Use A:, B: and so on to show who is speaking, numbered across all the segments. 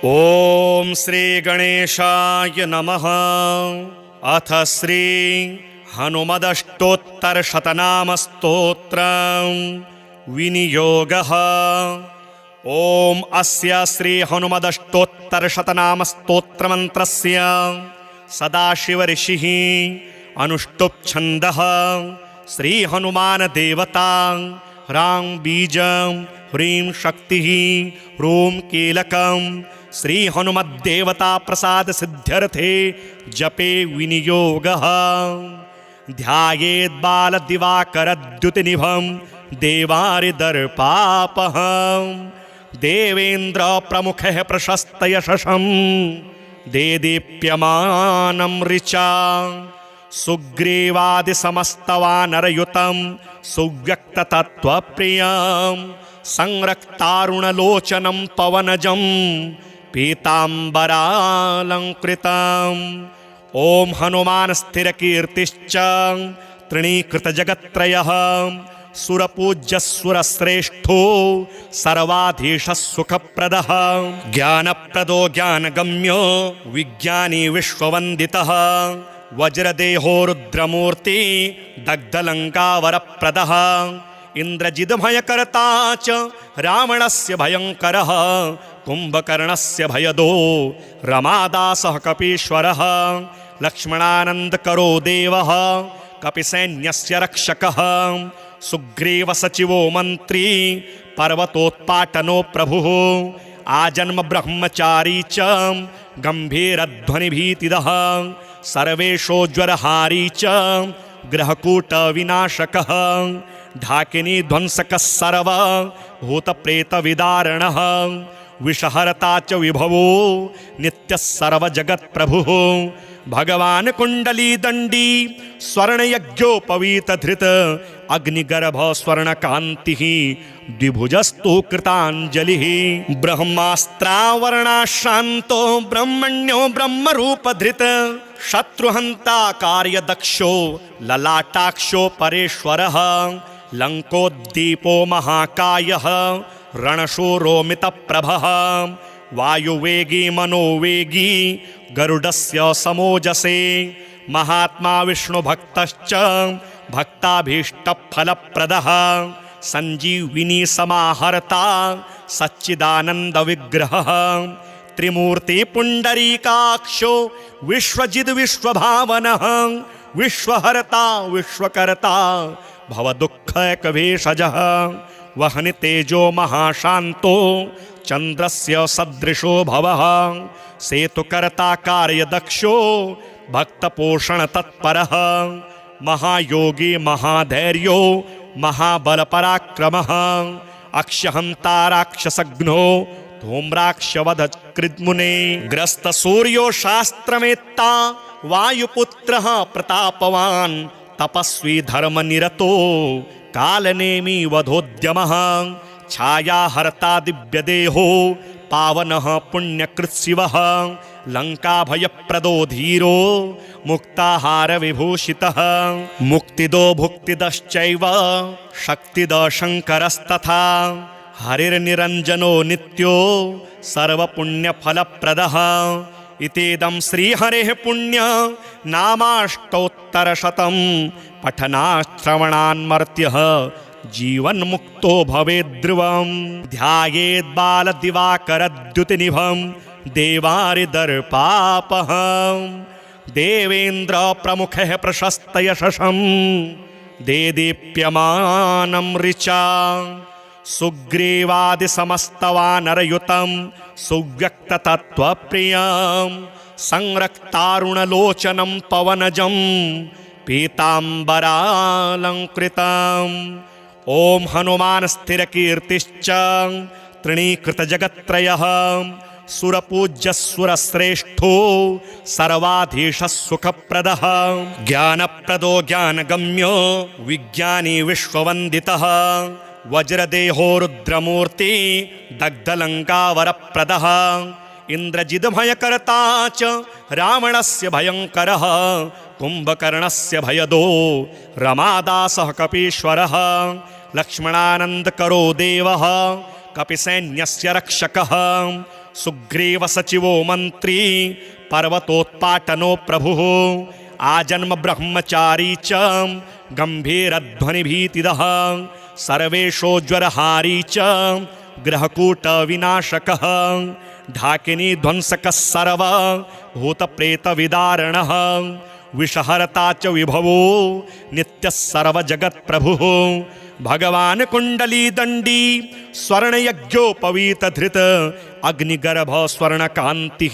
A: ओम श्री गणेशाय नमः। अथ श्री हनुमदष्टोत्तर शतनाम स्तोत्रं विनियोगः। ओम अस्य श्री हनुमदष्टोत्तर शतनाम स्तोत्र मंत्रस्य सदाशिव ऋषिः अनुष्टुप् छन्दः श्री हनुमान देवता ह्रां बीजं ह्रीं शक्तिः ह्रूं कीलकं श्री हनुमद्देवता प्रसाद सिद्ध्यर्थे जपे विनियोगः। ध्यायेत् बालदिवाकरद्युतिनिभं देवारिदर्पापहं देवेन्द्र प्रमुखः प्रशस्त यशसं देदीप्यमानं ऋचा सुग्रीवादि समस्तवानरयुतं सुव्यक्ततत्त्वप्रियं संरक्तारुणलोचनं पवनजं पीताम्बरालंकृतम्। ओम हनुमान स्थिरकीर्तिश्च तृणीकृतजगत्त्रयः सुरपूज्यसुरश्रेष्ठो सर्वाधीशः सुखप्रदः ज्ञानप्रदो ज्ञानगम्यो विज्ञानी विश्ववन्दितः वज्रदेहो रुद्रमूर्ति दग्धलङ्कावरप्रदः इन्द्रजिद्भयकर्ता च रावणस्य भयङ्करः कुम्भकर्णस्य भयदो रमादासः कपीश्वरः लक्ष्मणानन्दकरो देवः कपिसैन्यस्य रक्षकः सुग्रीवसचिवो मन्त्री पर्वतोत्पाटनो प्रभुः आजन्म ब्रह्मचारी च गम्भीरध्वनिभीतिदः सर्वेशोज्वरहारी च ग्रहकूटविनाशकः ढाकिनी ध्वंसकः सर्व भूतप्रेतविदारणः विषहर्ता च विभवो नित्यः सर्वजगत्प्रभुः भगवान् कुण्डलीदण्डी स्वर्णयज्ञोपवीतधृत अग्निगर्भ स्वर्णकान्तिः द्विभुजस्तु कृताञ्जलिः ब्रह्मास्त्रावरणाश्रान्तो ब्रह्मण्यो ब्रह्मरूपधृत शत्रुहन्ता कार्यदक्षो ललाटाक्षो परेश्वरः लङ्कोद्दीपो महाकायः रणशूरोमितप्रभः वायुवेगी मनोवेगी गरुडस्य समोजसे महात्मा विष्णुभक्तश्च भक्ताभीष्टफलप्रदः संजीविनी समाहर्ता सच्चिदानन्दविग्रहः त्रिमूर्ति पुण्डरीकाक्षो विश्वजिद् विश्वभावनः विश्वहर्ता विश्वकर्ता भवदुःखैकभेषजः वहनि तेजो महाशान्तो चन्द्रस्य सदृशो भवः सेतुकर्ता कार्यदक्षो भक्तपोषणतत्परः महायोगी महाधैर्यो महाबलपराक्रमः अक्षहन्ता राक्षसघ्नो धूम्राक्षवधकृद्मुने ग्रस्तसूर्यो शास्त्रमेत्ता वायुपुत्रः प्रतापवान् तपस्वी धर्मनिरतो कालनेमी वधोद्यमः छायाहर्ता दिव्यदेहो पावनः पुण्यकृत्शिवः लङ्काभयप्रदो धीरो मुक्ताहारविभूषितः मुक्तिदो भुक्तिदश्चैव शक्तिदो शङ्करस्तथा हरिर्निरञ्जनो नित्यो सर्वपुण्यफलप्रदः इतीदं श्रीहरेः पुण्य नामाष्टोत्तरशतं पठनाश्रवणान्मर्त्यः जीवन्मुक्तो भवेद्ध्रुवं ध्यायेत् बालदिवाकरद्युतिनिभं देवारिदर्पापहं देवेन्द्र प्रमुखः प्रशस्त यशसं देदीप्यमानं ऋचा सुग्रीवादि समस्तवानरयुतं सुव्यक्ततत्त्वप्रियं संरक्तारुणलोचनं पवनजं पीताम्बरालंकृतम्। ओम हनुमान स्थिरकीर्तिश्च तृणीकृतजगत्त्रयः सुरपूज्यसुरश्रेष्ठो सर्वाधीशः सुखप्रदः ज्ञानप्रदो ज्ञानगम्यो विज्ञानी विश्ववन्दितः वज्रदेहो रुद्रमूर्ति दग्धलङ्कावरप्रदः इन्द्रजिद्भयकर्ता च रावणस्य भयङ्करः कुम्भकर्णस्य भयदो रमादासः कपीश्वरः लक्ष्मणानन्दकरो देवः कपिसैन्यस्य रक्षकः सुग्रीव सचिवो मंत्री पर्वतोत्पाटनो प्रभुः आजन्म ब्रह्मचारी च गंभीरध्वनि भीतिदः सर्वेशोज्वरहारी च ग्रहकूट विनाशकः ढाकिनी ध्वंसकः सर्व भूत प्रेत विदारणः विषहरता च विभवो नित्यः सर्व जगत् प्रभुः भगवान कुंडली दंडी स्वर्ण यज्ञोपवीत धृत अग्निगर्भ स्वर्ण कांति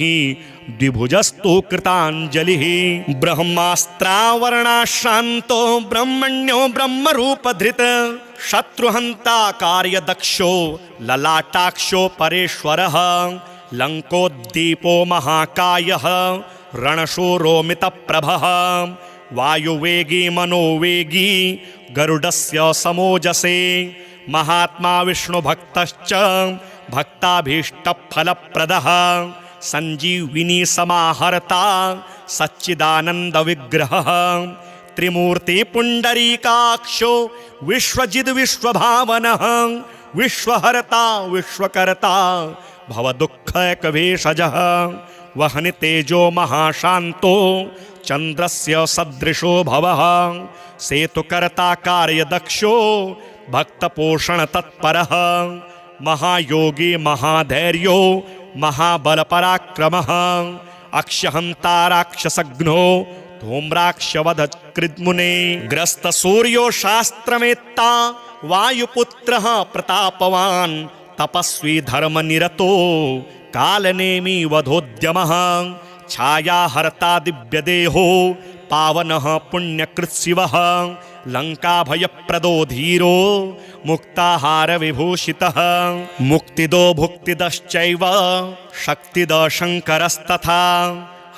A: द्विभुजस्तु कृतांजलि ब्रह्मास्त्रावरणाश्रांतो ब्रह्मण्यो ब्रह्म रूप धृत शत्रुहंता कार्य दक्षो ललाटाक्षो परेश्वरः लंकोद्दीपो महाकायः रणशूरोमित प्रभः वायुवेगी मनोवेगी गरुडस्य समोजसे महात्मा विष्णु भक्तश्च भक्ताभीष्ट फलप्रदः संजीविनी समाहर्ता सच्चिदानंद विग्रहः त्रिमूर्ति पुंडरीकाक्षो विश्वजिद विश्वभावनः विश्वहर्ता विश्वकर्ता भवदुःखैकभेषजः वहनि तेजो महाशांतो चंद्रस्य सदृशो भवः सेतुकर्ता कार्यदक्षो भक्तपोषण तत्परः महायोगी महाधैर्यो महाबलपराक्रमः अक्षहंता राक्षसघ्नो धूम्राक्षवध कृद्मुने ग्रस्त सूर्यो शास्त्रमेत्ता वायुपुत्रः प्रतापवान् तपस्वी धर्मनिरतो कालनेमी वधोद्यमः छायाहर्ता दिव्यदेहो पावनः पुण्यकृत्शिवः लंकाभयप्रदो धीरो मुक्ताहार विभूषितः मुक्तिदो भुक्तिदश्चैव शक्तिद शङ्करस्तथा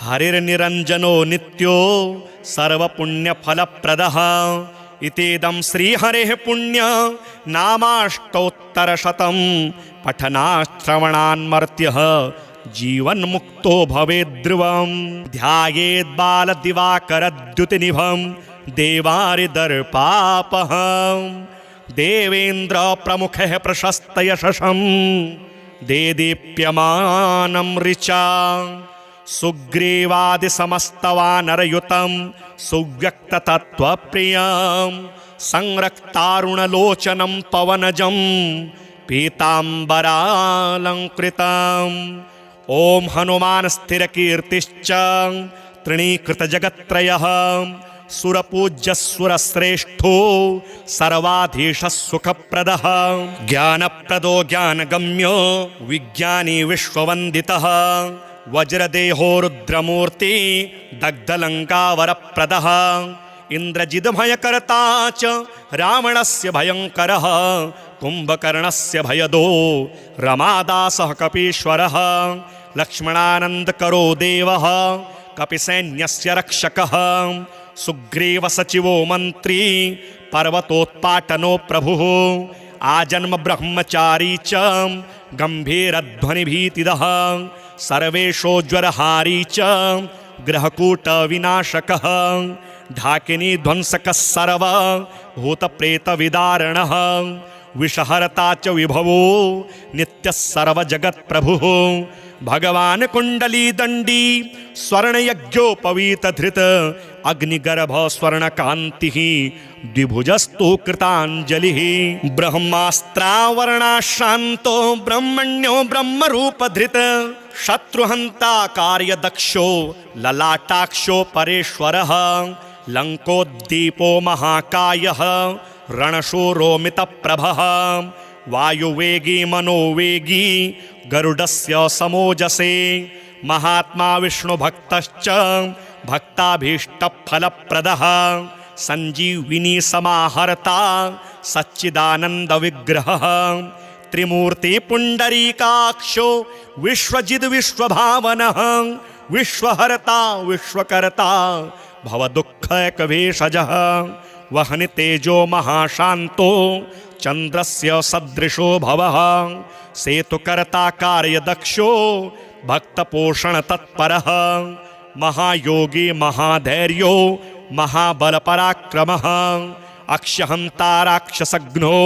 A: हरिर्निरञ्जनो नित्यो सर्वपुण्यफलप्रदः इतेदं श्रीहरेः पुण्य नामाष्टोत्तरशतं पठनाश्रवणान्मर्त्यः जीवन्मुक्तो भवेद्ध्रुवं ध्यायेद्बालदिवाकरद्युतिनिभं देवारिदर्पापहं देवेन्द्रप्रमुखः प्रशस्तयशसं देदीप्यमानं ऋचा सुग्रीवादिसमस्तवानरयुतं सुव्यक्ततत्त्वप्रियं संरक्तारुणलोचनं पवनजं पीताम्बरालङ्कृतम् ओम हनुमान स्थिरकीर्तिश्च तृणीकृतजगत्त्रयः सुरपूज्य सुरश्रेष्ठो सर्वाधीशः सुखप्रदः ज्ञानप्रदो ज्ञानगम्यो विज्ञानी विश्ववन्दितः वज्रदेहो रुद्रमूर्ति दग्धलङ्कावरप्रदः इंद्रजिद्भयकर्ता च रावणस्य भयङ्करः कुम्भकर्णस्य भयदो रमादासः कपीश्वरः लक्ष्मणानन्दकरो देवः कपिसैन्यस्य रक्षकः सुग्रीवसचिवो मन्त्री पर्वतोत्पाटनो प्रभुः आजन्म ब्रह्मचारी च गम्भीरध्वनिभीतिदः सर्वेशोज्वरहारी च ग्रहकूट विनाशकः ढाकिनी ध्वंसकः सर्व भूतप्रेत विदारणः विषहरता च विभवो नित्यः सर्व जगत् प्रभुः भगवान कुंडली दंडी स्वर्ण यज्ञोपवीत धृत अग्निगर्भ स्वर्ण कांति द्विभुजस्तु कृतांजलि ब्रह्मास्त्रावरणाश्रांतो ब्रह्मण्यो ब्रह्म रूप धृत शत्रुहंता कार्यदक्षो ललाटाक्षो परेश्वरः लंकोद्दीपो महाकायः रणशूरोमित प्रभः वायुवेगी मनोवेगी गरुडस्य समोजसे महात्मा विष्णु भक्तश्च भक्ताभीष्ट फलप्रदः संजीविनी समाहर्ता सच्चिदानंद विग्रहः त्रिमूर्ति पुंडरीकाक्षो विश्वजिद विश्वभावनः विश्वहर्ता विश्वकर्ता भवदुःखैकभेषजः वहनि तेजो महाशांतो चंद्रस्य सदृशो भवः सेतुकर्ता कार्यदक्षो भक्तपोषण तत्परः महायोगी महाधैर्यो महाबलपराक्रमः अक्षहंता राक्षसघ्नो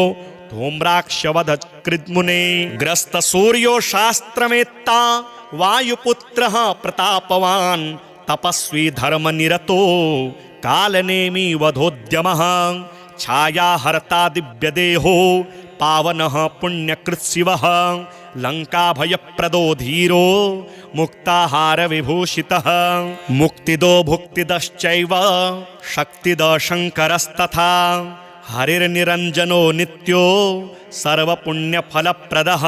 A: धूम्राक्षवध कृद्मुने ग्रस्त सूर्यो शास्त्रमेत्ता वायुपुत्रः प्रतापवान् तपस्वी धर्मनिरतो कालनेमी वधोद्यमः छायाहर्ता दिव्यदेहो पावनः पुण्यकृत्शिवः लङ्काभयप्रदो धीरो मुक्ताहारविभूषितः मुक्तिदो भुक्तिदश्चैव शक्तिदो शङ्करस्तथा हरिर्निरञ्जनो नित्यो सर्वपुण्यफलप्रदः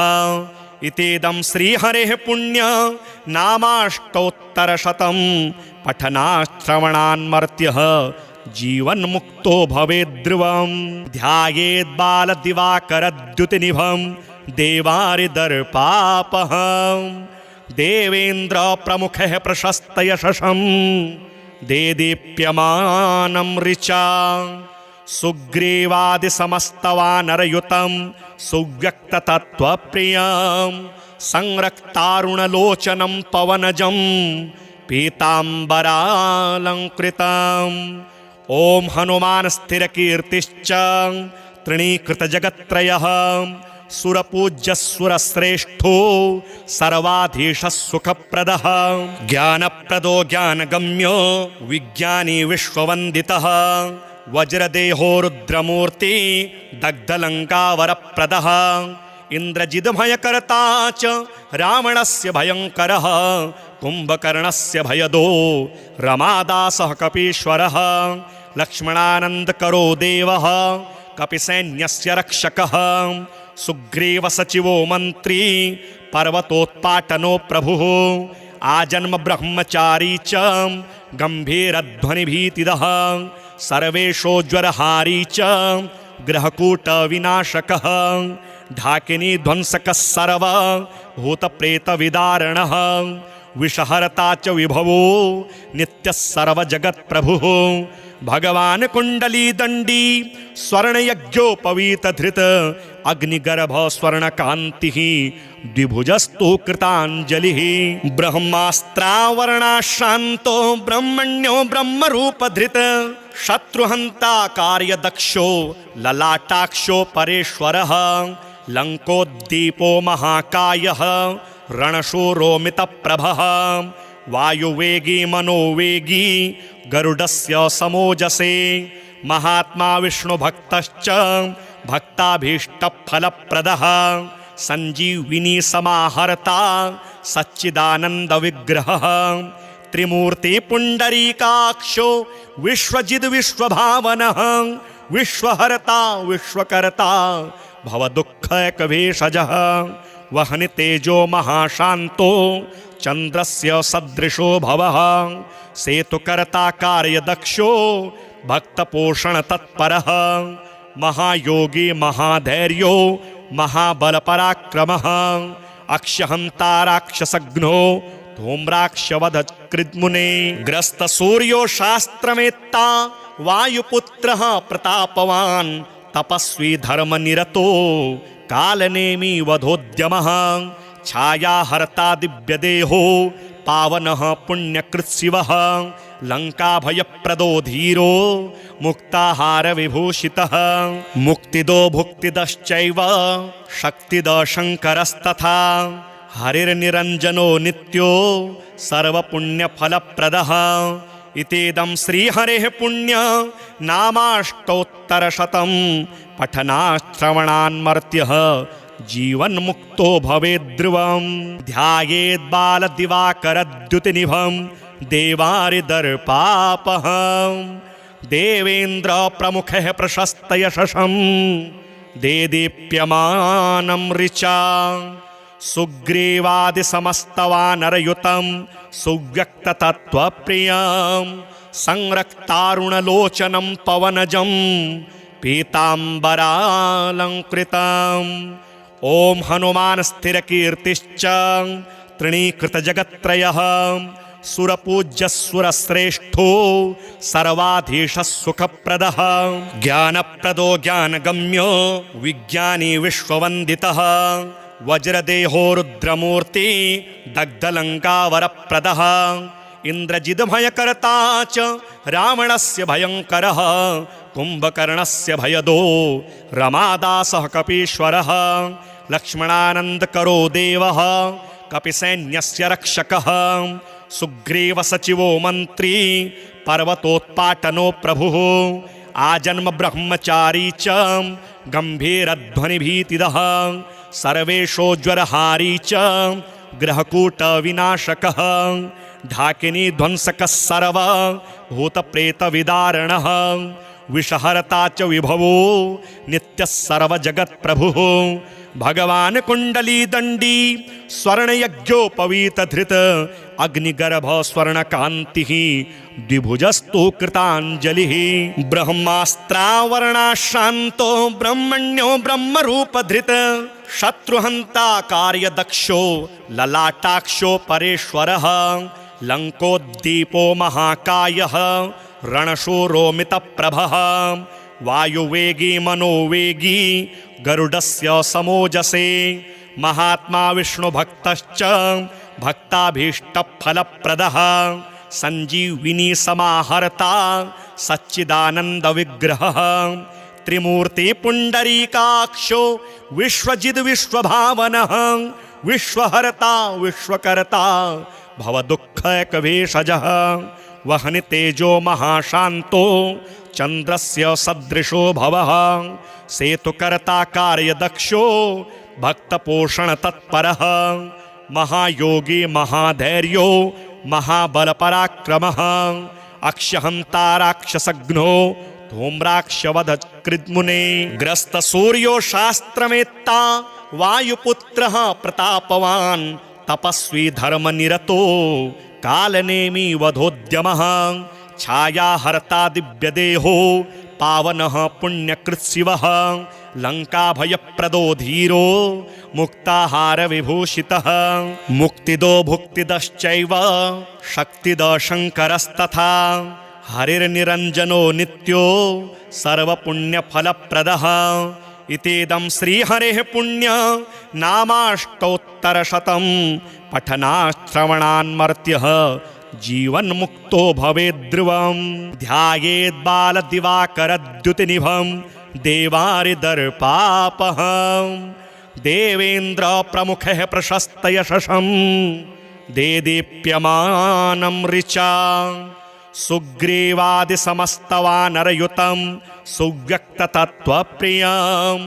A: इतेदं श्रीहरेः पुण्य नामाष्टोत्तरशतं पठनाश्रवणान्मर्त्यः जीवन्मुक्तो भवेद्ध्रुवम् ध्यायेद्बालदिवाकरद्युतिनिभं देवारिदर्पापहम् देवेन्द्रप्रमुखः प्रशस्तयशसं देदीप्यमानं ऋचा सुग्रीवादिसमस्तवानरयुतं सुव्यक्ततत्त्वप्रियं संरक्तारुणलोचनं पवनजं पीताम्बरालङ्कृतम् ॐ हनुमान स्थिरकीर्तिश्च तृणीकृतजगत्त्रयः सुरपूज्यसुरश्रेष्ठो सर्वाधीशः सुखप्रदः ज्ञानप्रदो ज्ञानगम्यो विज्ञानी विश्ववन्दितः वज्रदेहो रुद्रमूर्ति दग्धलङ्कावरप्रदः इन्द्रजिद्भयकर्ता च रावणस्य भयङ्करः कुम्भकर्णस्य भयदो रमादासः कपीश्वरः लक्ष्मणानन्दकरो देवः कपिसैन्यस्य रक्षकः सुग्रीवसचिवो मन्त्री पर्वतोत्पाटनो प्रभुः आजन्म ब्रह्मचारी च गम्भीरध्वनिभीतिदः सर्वेशोज्वरहारी च ग्रहकूटविनाशकः ढाकिनी ध्वंसकः सर्व भूतप्रेतविदारणः विषहर्ता च विभवो नित्यः सर्वजगत्प्रभुः भगवान् कुण्डलीदण्डी स्वर्णयज्ञोपवीतधृत अग्निगर्भ स्वर्णकान्तिः द्विभुजस्तु कृताञ्जलिः ब्रह्मास्त्रावरणाश्रान्तो ब्रह्मण्यो ब्रह्मरूपधृत शत्रुहन्ता कार्यदक्षो ललाटाक्षो परेश्वरः लङ्कोद्दीपो महाकायः रणशूरोमितप्रभः वायुवेगी मनोवेगी गरुडस्य समोजसे महात्मा विष्णुभक्तश्च भक्ताभीष्टफलप्रदः संजीविनी समाहर्ता सच्चिदानन्दविग्रहः त्रिमूर्ति पुण्डरीकाक्षो विश्वजिद् विश्वभावनः विश्वहर्ता विश्वकर्ता भवदुःखैकभेषजः वहनि तेजो महाशान्तो चन्द्रस्य सदृशो भवः सेतुकर्ता कार्यदक्षो भक्तपोषणतत्परः महायोगी महाधैर्यो महाबलपराक्रमः अक्षहन्ता राक्षसघ्नो धूम्राक्षवध कृद्मुने ग्रस्त सूर्यो शास्त्रमेत्ता वायुपुत्रः प्रतापवान् तपस्वी धर्मनिरतो कालनेमी वधोद्यमः छायाहर्ता दिव्यदेहो पावनः पुण्यकृत्शिवः लङ्काभयप्रदो धीरो मुक्ताहारविभूषितः मुक्तिदो भुक्तिदश्चैव शक्तिदो शङ्करस्तथा हरिर्निरञ्जनो नित्यो सर्वपुण्यफलप्रदः इतेदं श्रीहरेः पुण्य नामाष्टोत्तरशतं पठनाश्रवणान्मर्त्यः जीवन्मुक्तो भवेद्ध्रुवम् ध्यायेद्बालदिवाकरद्युतिनिभं देवारिदर्पापहम् देवेन्द्रप्रमुखः प्रशस्तयशसं देदीप्यमानं ऋचा सुग्रीवादिसमस्तवानरयुतं सुव्यक्ततत्त्वप्रियं संरक्तारुणलोचनं पवनजं पीताम्बरालङ्कृतम् ॐ हनुमान स्थिरकीर्तिश्च तृणीकृतजगत्त्रयः सुरपूज्यसुरश्रेष्ठो सर्वाधीशः सुखप्रदः ज्ञानप्रदो ज्ञानगम्यो विज्ञानी विश्ववन्दितः वज्रदेहो रुद्रमूर्ति दग्धलङ्कावरप्रदः इन्द्रजिद्भयकर्ता च रावणस्य भयङ्करः कुम्भकर्णस्य भयदो रमादासः कपीश्वरः लक्ष्मणानन्दकरो देवः कपिसैन्यस्य रक्षकः सुग्रीवसचिवो मन्त्री पर्वतोत्पाटनो प्रभुः आजन्म ब्रह्मचारी च गम्भीरध्वनिभीतिदः सर्वेशोज्वरहारी च ग्रहकूटविनाशकः ढाकिनी ध्वंसकः सर्व भूतप्रेतविदारणः विषहर्ता च विभवो नित्यः सर्वजगत्प्रभुः भगवान् कुण्डलीदण्डी स्वर्णयज्ञोपवीतधृत अग्निगर्भ स्वर्णकान्तिः द्विभुजस्तु कृताञ्जलिः ब्रह्मास्त्रावरणाशान्तो ब्रह्मण्यो ब्रह्मरूपधृत शत्रुहन्ता कार्यदक्षो ललाटाक्षो परेश्वरः लङ्कोद्दीपो महाकायः रणशूरोमितप्रभः वायुवेगी मनोवेगी गरुडस्य समोजसे महात्मा विष्णुभक्तश्च भक्ताभीष्टफलप्रदः संजीविनी समाहर्ता सच्चिदानन्दविग्रहः त्रिमूर्ति पुण्डरीकाक्षो विश्वजिद् विश्वभावनः विश्वहर्ता विश्वकर्ता भवदुःखैकभेषजः वहनि तेजो महाशान्तो चन्द्रस्य सदृशो भवः सेतुकर्ता कार्यदक्षो भक्तपोषणतत्परः महायोगी महाधैर्यो महाबलपराक्रमः अक्षहन्ता राक्षसघ्नो धूम्राक्षवधकृद्मुने ग्रस्तसूर्यो शास्त्रमेत्ता वायुपुत्रः प्रतापवान् तपस्वी धर्मनिरतो कालनेमी वधोद्यमः छायाहर्ता दिव्यदेहो पावनः पुण्यकृत्शिवः लङ्काभयप्रदो धीरो मुक्ताहारविभूषितः मुक्तिदो भुक्तिदश्चैव शक्तिदः शङ्करस्तथा हरिर्निरञ्जनो नित्यो सर्वपुण्यफलप्रदः इतीदं श्रीहरेः पुण्य नामाष्टोत्तरशतं पठनाश्रवणान्मर्त्यः जीवन्मुक्तो भवेद्ध्रुवं ध्यायेद्बालदिवाकरद्युतिनिभं देवारिदर्पापहं देवेन्द्रप्रमुखः प्रशस्तयशसं देदीप्यमानं ऋचा सुग्रीवादिसमस्तवानरयुतं सुव्यक्ततत्त्वप्रियं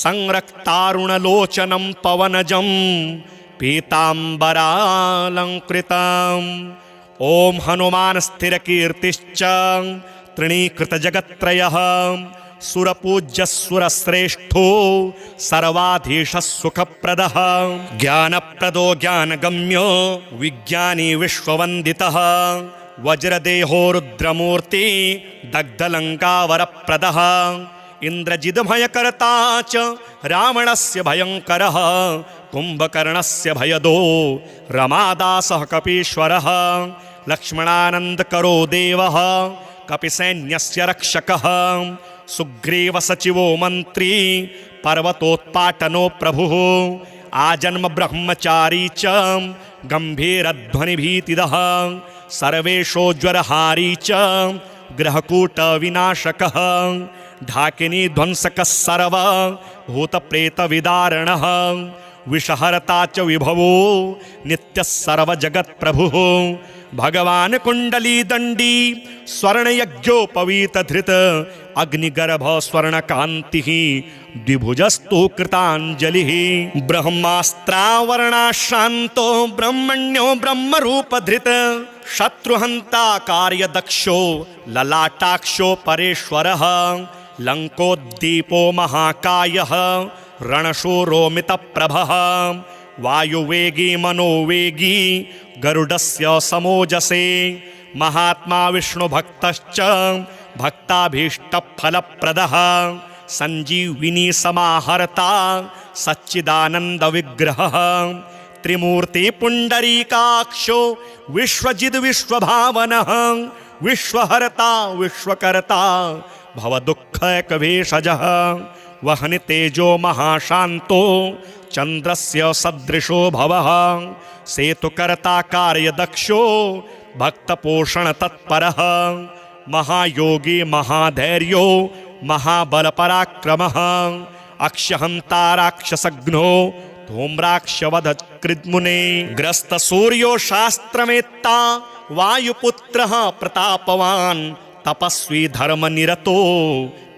A: संरक्तारुणलोचनं पवनजं पीताम्बरालङ्कृतम् ॐ हनुमान् स्थिरकीर्तिश्च तृणीकृतजगत्त्रयः सुरपूज्यसुरश्रेष्ठो सर्वाधीशः सुखप्रदः ज्ञानप्रदो ज्ञानगम्यो विज्ञानी विश्ववन्दितः वज्रदेहो रुद्रमूर्ति दग्धलङ्कावरप्रदः इन्द्रजिद्भयकर्ता च रावणस्य भयङ्करः कुम्भकर्णस्य भयदो रमादासः कपीश्वरः लक्ष्मणानन्दकरो देवः कपिसैन्यस्य रक्षकः सुग्रीवसचिवो मन्त्री पर्वतोत्पाटनो प्रभुः आजन्म ब्रह्मचारी च गम्भीरध्वनिभीतिदः सर्वेशोज्वरहारी च ग्रहकूटविनाशकः ढाकिनी ध्वंसकः सर्व भूतप्रेतविदारणः विषहर्ता च विभवो नित्यः सर्वजगत्प्रभुः भगवान् कुण्डलीदण्डी स्वर्णयज्ञोपवीतधृत अग्निगर्भ स्वर्णकान्तिः द्विभुजस्तु कृताञ्जलिः ब्रह्मास्त्रावरणाशान्तो ब्रह्मण्यो ब्रह्मरूपधृत शत्रुहन्ता कार्यदक्षो ललाटाक्षो परेश्वरः लङ्कोद्दीपो महाकायः रणशूरोमितप्रभः वायुवेगी मनोवेगी गरुडस्य समोजसे महात्मा विष्णुभक्तश्च भक्ताभीष्टफलप्रदः संजीविनी समाहर्ता सच्चिदानन्दविग्रहः त्रिमूर्ति पुण्डरीकाक्षो विश्वजिद् विश्वभावनः विश्वहर्ता विश्वकर्ता भवदुःखैकभेषजः वहनि तेजो महाशान्तो चन्द्रस्य सदृशो भवः सेतुकर्ता कार्यदक्षो भक्तपोषणतत्परः महायोगी महाधैर्यो महाबलपराक्रमः अक्षहंता राक्षसघ्नो धूम्राक्षवधकृद्मुने ग्रस्तसूर्यो शास्त्रमेत्ता वायुपुत्रः प्रतापवान् तपस्वी धर्मनिरतो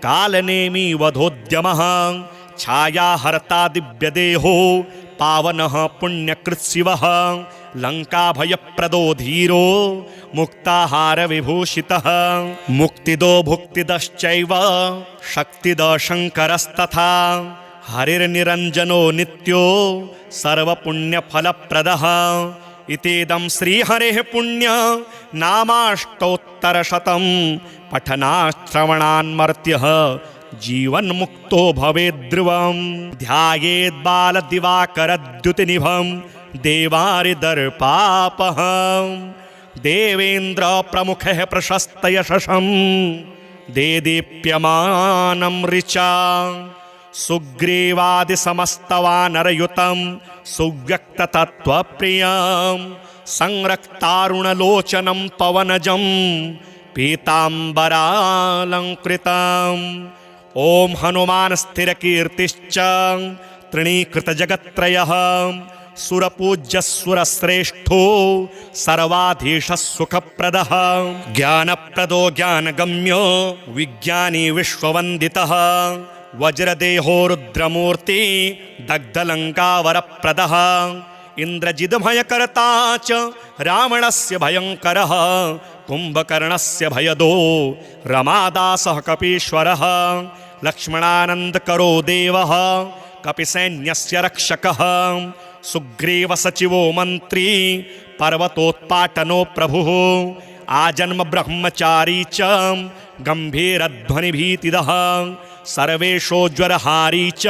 A: कालनेमी वधोद्यमः छायाहर्ता दिव्यदेहो पावनः पुण्यकृत्शिवः लङ्काभयप्रदो धीरो मुक्ताहारविभूषितः मुक्तिदो भुक्तिदश्चैव शक्तिदो शङ्करस्तथा हरिर्निरञ्जनो नित्यो सर्वपुण्यफलप्रदः इतेदं श्रीहरेः पुण्य नामाष्टोत्तरशतं पठनाश्रवणान्मर्त्यः जीवन्मुक्तो भवेद्ध्रुवम् ध्यायेद्बालदिवाकरद्युतिनिभं देवारिदर्पापहम् देवेन्द्रप्रमुखः प्रशस्तयशसं देदीप्यमानं ऋचा सुग्रीवादिसमस्तवानरयुतं सुव्यक्ततत्त्वप्रियं संरक्तारुणलोचनं पवनजं पीताम्बरालङ्कृतम् ॐ हनुमान् स्थिरकीर्तिश्च तृणीकृतजगत्त्रयः सुरपूज्यसुरश्रेष्ठो सर्वाधीशः सुखप्रदः ज्ञानप्रदो ज्ञानगम्यो विज्ञानी विश्ववन्दितः वज्रदेहो रुद्रमूर्ति दग्धलङ्कावरप्रदः इन्द्रजिद्भयकर्ता च रावणस्य भयङ्करः कुम्भकर्णस्य भयदो रमादासः कपीश्वरः लक्ष्मणानन्दकरो देवः कपिसैन्यस्य रक्षकः सुग्रीवसचिवो मन्त्री पर्वतोत्पाटनो प्रभुः आजन्म ब्रह्मचारी च गम्भीरध्वनिभीतिदः सर्वेशोज्वरहारी च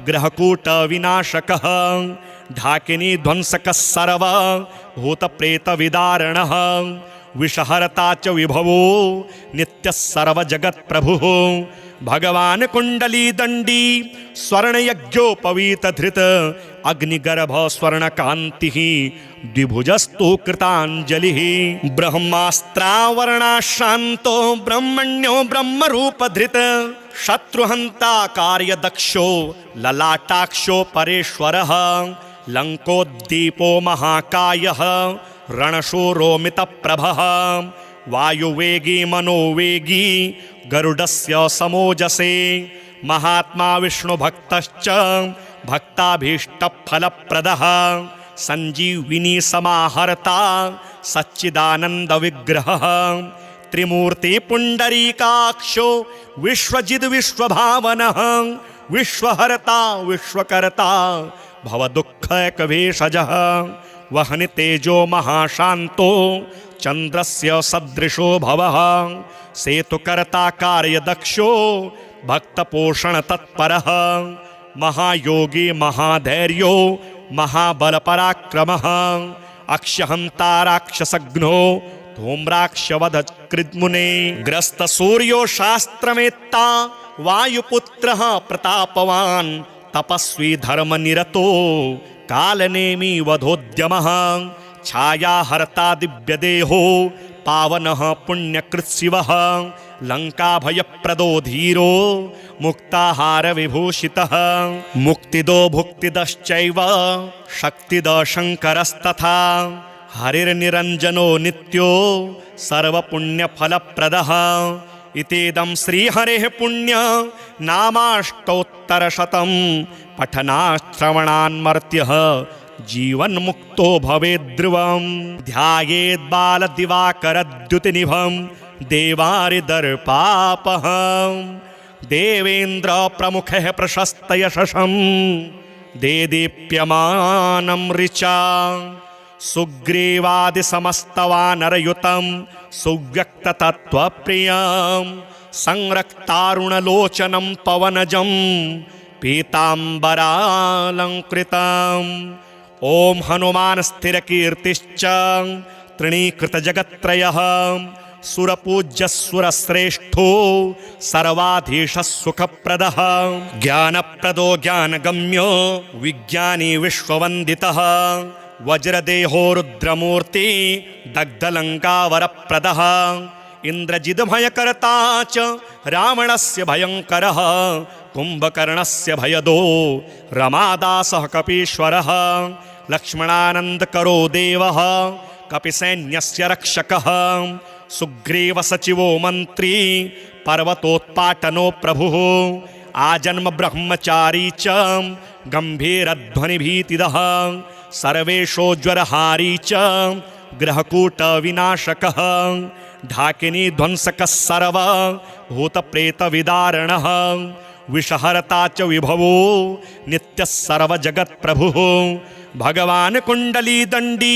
A: ग्रहकूटविनाशकः ढाकिनी ध्वंसकः सर्वभूतप्रेतविदारणः विषहरता च विभवो नित्यः सर्वजगत्प्रभुः भगवान् कुण्डलीदण्डी स्वर्णयज्ञोपवीतधृत अग्निगर्भ स्वर्णकान्तिः द्विभुजस्तु कृताञ्जलिः ब्रह्मास्त्रावरणाशान्तो ब्रह्मण्यो ब्रह्मरूपधृत शत्रुहन्ता कार्यदक्षो ललाटाक्षो परेश्वरः लङ्कोद्दीपो महाकायः रणशूरोमितप्रभः वायुवेगी मनोवेगी गरुडस्य समोजसे महात्मा विष्णुभक्तश्च भक्ताभीष्टफलप्रदः संजीविनी समाहर्ता सच्चिदानन्दविग्रहः त्रिमूर्ति पुण्डरीकाक्षो विश्वजिद् विश्वभावनः विश्वहर्ता विश्वकर्ता भवदुःखैकभेषजः वहनि तेजो महाशान्तो चन्द्रस्य सदृशो भवः सेतुकर्ता कार्यदक्षो भक्तपोषणतत्परः महायोगी महाधैर्यो महाबलपराक्रमः अक्षहंता राक्षसघ्नो धूम्राक्षवधकृद्मुने ग्रस्तसूर्यो शास्त्रमेत्ता वायुपुत्रः प्रतापवान् तपस्वी धर्मनिरतो कालनेमी वधोद्यमः छायाहर्ता दिव्यदेहो पावनः पुण्यकृत्शिवः लङ्काभयप्रदो धीरो मुक्ताहारविभूषितः मुक्तिदो भुक्तिदश्चैव शक्तिदो शङ्करस्तथा हरिर्निरञ्जनो नित्यो सर्वपुण्यफलप्रदः इतेदं श्रीहरेः पुण्य नामाष्टोत्तरशतं पठनाश्रवणान्मर्त्यः जीवन्मुक्तो भवेद्ध्रुवम् ध्यायेद्बालदिवाकरद्युतिनिभं देवारिदर्पापहम् देवेन्द्रप्रमुखः प्रशस्तयशसं देदीप्यमानं ऋचा सुग्रीवादिसमस्तवानरयुतं सुव्यक्ततत्त्वप्रियं संरक्तारुणलोचनं पवनजं पीताम्बरालङ्कृतम् ॐ हनुमान् स्थिरकीर्तिश्च तृणीकृतजगत्त्रयः सुरपूज्यसुरश्रेष्ठो सर्वाधीशः सुखप्रदः ज्ञानप्रदो ज्ञानगम्यो विज्ञानी विश्ववन्दितः वज्रदेहो रुद्रमूर्ति दग्धलङ्कावरप्रदः इंद्रजिद्भयकर्ता च रावणस्य भयङ्करः कुम्भकर्णस्य भयदो रमादासः कपीश्वरः लक्ष्मणानन्दकरो देवः कपिसैन्यस्य रक्षकः सुग्रीवसचिवो मन्त्री पर्वतोत्पाटनो प्रभुः आजन्म ब्रह्मचारी च गम्भीरध्वनिभीतिदः सर्वेशोज्वरहारी च ग्रहकूटविनाशकः ढाकिनी ध्वंसकः सर्व भूतप्रेतविदारणः विषहर्ता च विभवो नित्यः सर्वजगत्प्रभुः भगवान् कुण्डलीदण्डी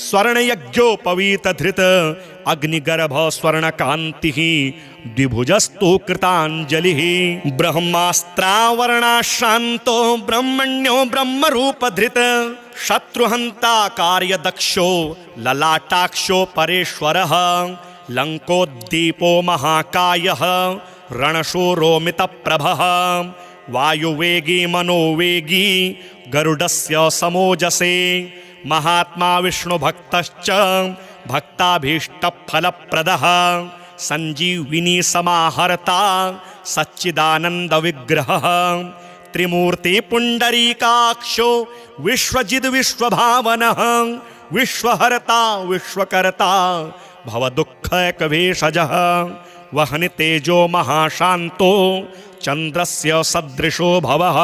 A: स्वर्णयज्ञोपवीतधृत अग्निगर्भ स्वर्णकान्तिः द्विभुजस्तु कृताञ्जलिः ब्रह्मास्त्रावरणाश्रान्तो ब्रह्मण्यो ब्रह्मरूपधृत शत्रुहन्ता कार्यदक्षो ललाटाक्षो परेश्वरः लङ्कोद्दीपो महाकायः रणशूरोमितप्रभः वायुवेगी मनोवेगी गरुडस्य समोजसे महात्मा विष्णुभक्तश्च भक्ताभीष्टफलप्रदः संजीविनी समाहर्ता सच्चिदानन्दविग्रहः त्रिमूर्ति पुण्डरीकाक्षो विश्वजिद् विश्वभावनः विश्वहर्ता विश्वकर्ता भवदुःखैकभेषजः वहनि तेजो महाशान्तो चन्द्रस्य सदृशो भवः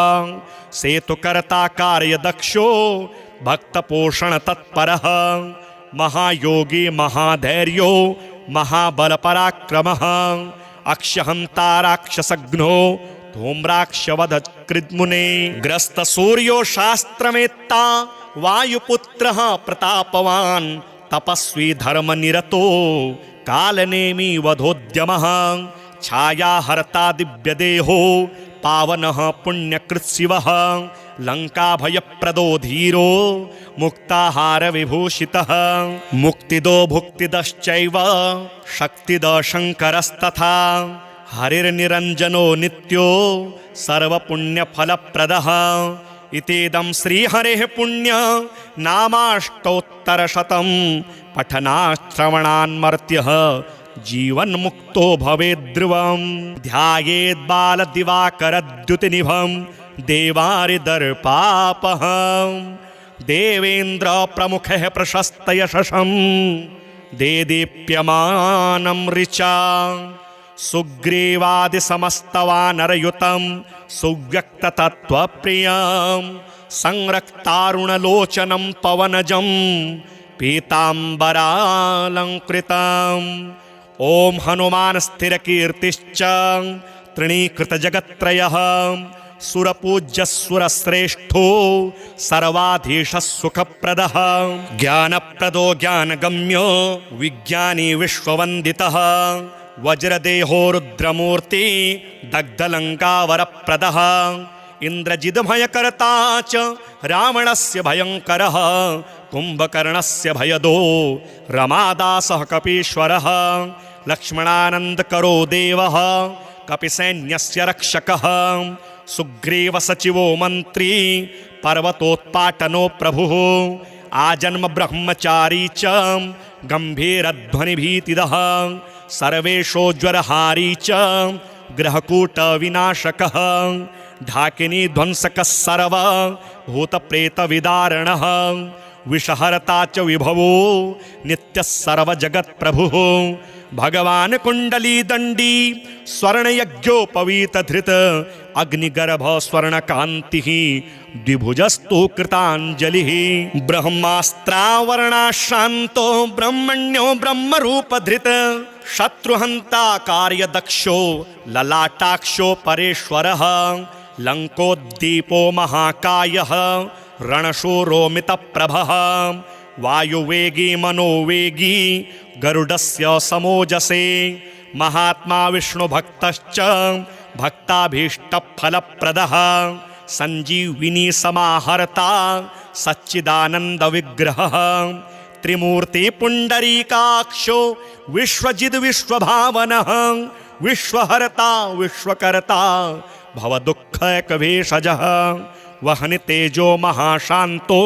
A: सेतुकर्ता कार्यदक्षो भक्तपोषणतत्परः महायोगी महाधैर्यो महाबलपराक्रमः अक्षहन्ता राक्षसघ्नो धूम्राक्षवधकृद्मुने ग्रस्तसूर्यो शास्त्रमेत्ता वायुपुत्रः प्रतापवान् तपस्वी धर्मनिरतो कालनेमी वधोद्यमः छायाहर्ता दिव्यदेहो पावनः पुण्यकृत्शिवः लङ्काभयप्रदो धीरो मुक्ताहारविभूषितः मुक्तिदो भुक्तिदश्चैव शक्तिदः शङ्करस्तथा हरिर्निरञ्जनो नित्यो सर्वपुण्यफलप्रदः इतीदं श्रीहरेः पुण्य नामाष्टोत्तरशतं पठनाश्रवणान्मर्त्यः जीवन्मुक्तो भवेद्ध्रुवं ध्यायेद्बालदिवाकरद्युतिनिभं देवारिदर्पापहं देवेन्द्रप्रमुखः प्रशस्तयशसं देदीप्यमानं ऋचा सुग्रीवादिसमस्तवानरयुतं सुव्यक्ततत्त्वप्रियं संरक्तारुणलोचनं पवनजं पीताम्बरालङ्कृतम् ॐ हनुमान् स्थिरकीर्तिश्च तृणीकृतजगत्त्रयः सुरपूज्यसुरश्रेष्ठो सर्वाधीशः सुखप्रदः ज्ञानप्रदो ज्ञानगम्यो विज्ञानी विश्ववन्दितः वज्रदेहो रुद्रमूर्ति दग्धलङ्कावरप्रदः इन्द्रजिद्भयकर्ता च रावणस्य भयङ्करः कुम्भकर्णस्य भयदो रमादासः कपीश्वरः लक्ष्मणानन्दकरो देवः कपिसैन्यस्य रक्षकः सुग्रीवसचिवो मन्त्री पर्वतोत्पाटनो प्रभुः आजन्म ब्रह्मचारी च गम्भीरध्वनिभीतिदः सर्वेशोज्वरहारी च ग्रहकूटविनाशकः ढाकिनी ध्वंसकः सर्व भूतप्रेतविदारणः विषहर्ता च विभवो नित्यः सर्वजगत्प्रभुः भगवान् कुण्डलीदण्डी स्वर्णयज्ञोपवीतधृत अग्निगर्भ स्वर्णकान्तिः द्विभुजस्तु कृताञ्जलिः ब्रह्मास्त्रावरणाश्रान्तो ब्रह्मण्यो ब्रह्मरूपधृत शत्रुहन्ता कार्यदक्षो ललाटाक्षो परेश्वरः लङ्कोद्दीपो महाकायः रणशूरोमितप्रभः वायुवेगी मनोवेगी गरुडस्य समोजसे महात्मा विष्णुभक्तश्च भक्ताभीष्टफलप्रदः संजीविनी समाहर्ता सच्चिदानन्दविग्रहः त्रिमूर्ति पुण्डरीकाक्षो विश्वजिद् विश्वभावनः विश्वहर्ता विश्वकर्ता भवदुःखैकभेषजः वहनि तेजो महाशान्तो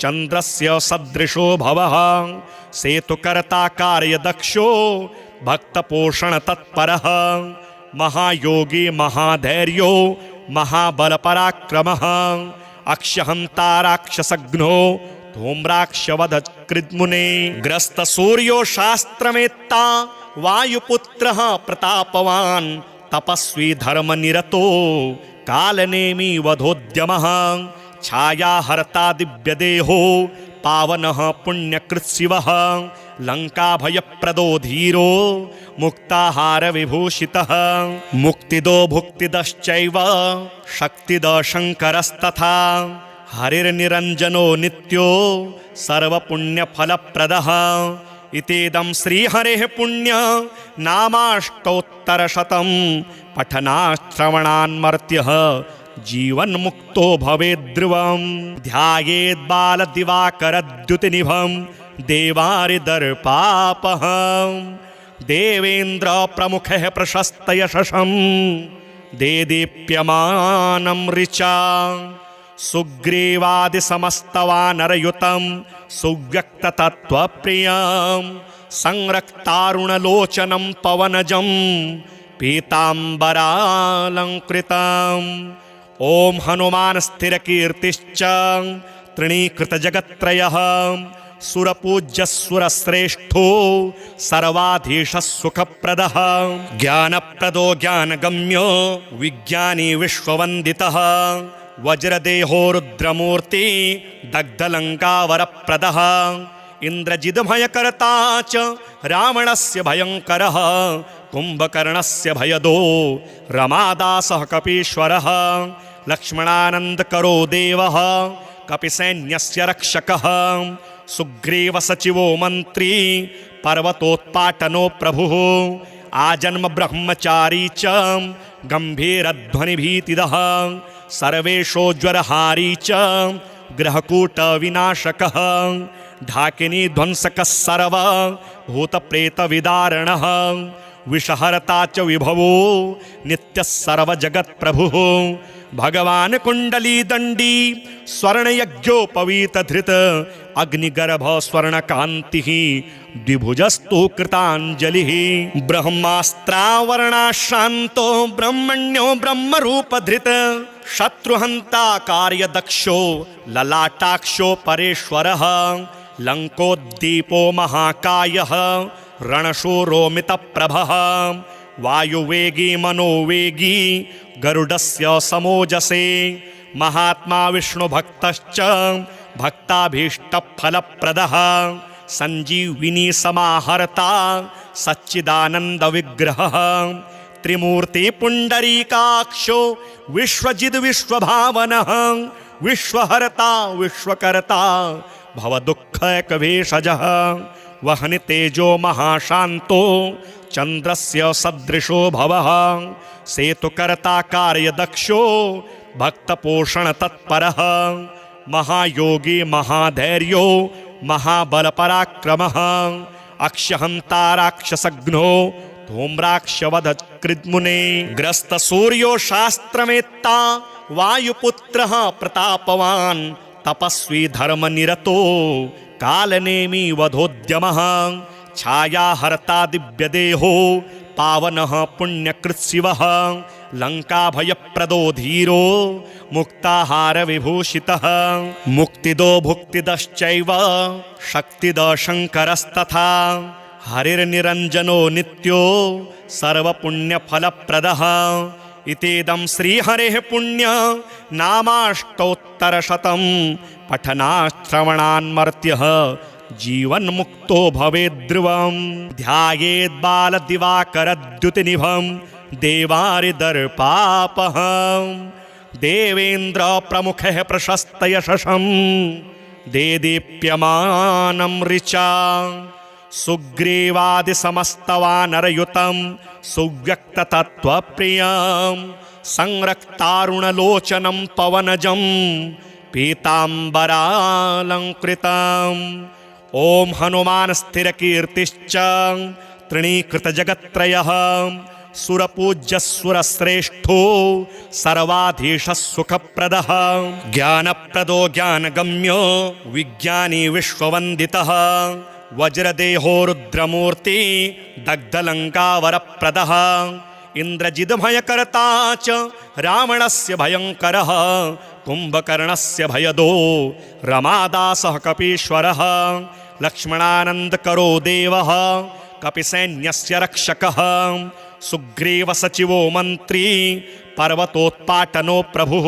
A: चन्द्रस्य सदृशो भवः सेतुकर्ता कार्यदक्षो भक्तपोषण तत्परः महायोगी महाधैर्यो महाबलपराक्रमः अक्षहंता राक्षसघ्नो धूम्राक्षवधकृद्मुने ग्रस्तसूर्यो शास्त्रमेत्ता वायुपुत्रः प्रतापवान् तपस्वी धर्मनिरतो कालनेमी वधोद्यमः छायाहर्ता दिव्यदेहो पावनः पुण्यकृत्शिवः लङ्काभयप्रदो धीरो मुक्ताहारविभूषितः मुक्तिदो भुक्तिदश्चैव शक्तिदो शङ्करस्तथा हरिर्निरञ्जनो नित्यो सर्वपुण्यफलप्रदः इतेदं श्रीहरेः पुण्य नामाष्टोत्तरशतं पठनाश्रवणान्मर्त्यः जीवन्मुक्तो भवेद्ध्रुवं ध्यायेद्बालदिवाकरद्युतिनिभं देवारिदर्पापहं देवेन्द्रप्रमुखः प्रशस्तयशसं देदीप्यमानं ऋचा सुग्रीवादिसमस्तवानरयुतं सुव्यक्ततत्त्वप्रियं संरक्तारुणलोचनं पवनजं पीताम्बरालङ्कृतम् ॐ हनुमान स्थिरकीर्तिश्च तृणीकृतजगत्त्रयः सुरपूज्यसुरश्रेष्ठो सर्वाधीशः सुखप्रदः ज्ञानप्रदो ज्ञानगम्यो विज्ञानी विश्ववन्दितः वज्रदेहो रुद्रमूर्ति दग्धलङ्कावरप्रदः इन्द्रजिद्भयकर्ता च रावणस्य भयङ्करः कुम्भकर्णस्य भयदो रमादासः कपीश्वरः लक्ष्मणानन्दकरो देवः कपिसैन्यस्य रक्षकः सुग्रीवसचिवो मन्त्री पर्वतोत्पाटनो प्रभुः आजन्म ब्रह्मचारी च गम्भीरध्वनिभीतिदः सर्वेशोज्वरहारी च ग्रहकूटविनाशकः ढाकिनी ध्वंसकः सर्व भूतप्रेतविदारणः विषहरता च विभवो नित्यः सर्वजगत्प्रभुः भगवान् कुण्डलीदण्डी स्वर्णयज्ञोपवीतधृत अग्निगर्भ स्वर्णकान्तिः द्विभुजस्तु कृताञ्जलिः ब्रह्मास्त्रावरणाशान्तो ब्रह्मण्यो ब्रह्मरूपधृत शत्रुहन्ता कार्यदक्षो ललाटाक्षो परेश्वरः लङ्कोद्दीपो महाकायः रणशूरोमितप्रभः वायुवेगी मनोवेगी गरुडस्य समोजसे महात्मा विष्णुभक्तश्च भक्ताभीष्टफलप्रदः संजीविनी समाहर्ता सच्चिदानन्दविग्रहः त्रिमूर्ति पुण्डरीकाक्षो विश्वजिद् विश्वभावनः विश्वहर्ता विश्वकर्ता भवदुःखैकभेषजः वहनि तेजो महाशान्तो चन्द्रस्य सदृशो भवः सेतुकर्ता कार्यदक्षो भक्तपोषणतत्परः महायोगी महाधैर्यो महाबलपराक्रमः अक्षहंता राक्षसघ्नो धूम्राक्षवधकृद्मुने ग्रस्तसूर्यो शास्त्रमेत्ता वायुपुत्रः प्रतापवान् तपस्वी धर्मनिरतो कालनेमी वधोद्यमः छायाहर्ता दिव्यदेहो पावनः पुण्यकृत्शिवः लङ्काभयप्रदो धीरो मुक्ताहारविभूषितः मुक्तिदो भुक्तिदश्चैव शक्तिदो शङ्करस्तथा हरिर्निरञ्जनो नित्यो सर्वपुण्यफलप्रदः इतेदं श्रीहरेः पुण्य नामाष्टोत्तरशतं पठनाश्रवणान्मर्त्यः जीवन्मुक्तो भवेद्ध्रुवं ध्यायेद्बालदिवाकरद्युतिनिभं देवारिदर्पापहं देवेन्द्रप्रमुखः प्रशस्तयशसं देदीप्यमानं ऋचा सुग्रीवादिसमस्तवानरयुतं सुव्यक्ततत्त्वप्रियं संरक्तारुणलोचनं पवनजं पीताम्बरालङ्कृतम् ॐ हनुमान स्थिरकीर्तिश्च तृणीकृतजगत्त्रयः सुरपूज्यसुरश्रेष्ठो सर्वाधीशः सुखप्रदः ज्ञानप्रदो ज्ञानगम्यो विज्ञानी विश्ववन्दितः वज्रदेहो रुद्रमूर्ति दग्धलङ्कावरप्रदः इन्द्रजिद्भयकर्ता च रावणस्य भयङ्करः कुम्भकर्णस्य भयदो रमादासः कपीश्वरः लक्ष्मणानन्दकरो देवः कपिसैन्यस्य रक्षकः सुग्रीवसचिवो मन्त्री पर्वतोत्पाटनो प्रभुः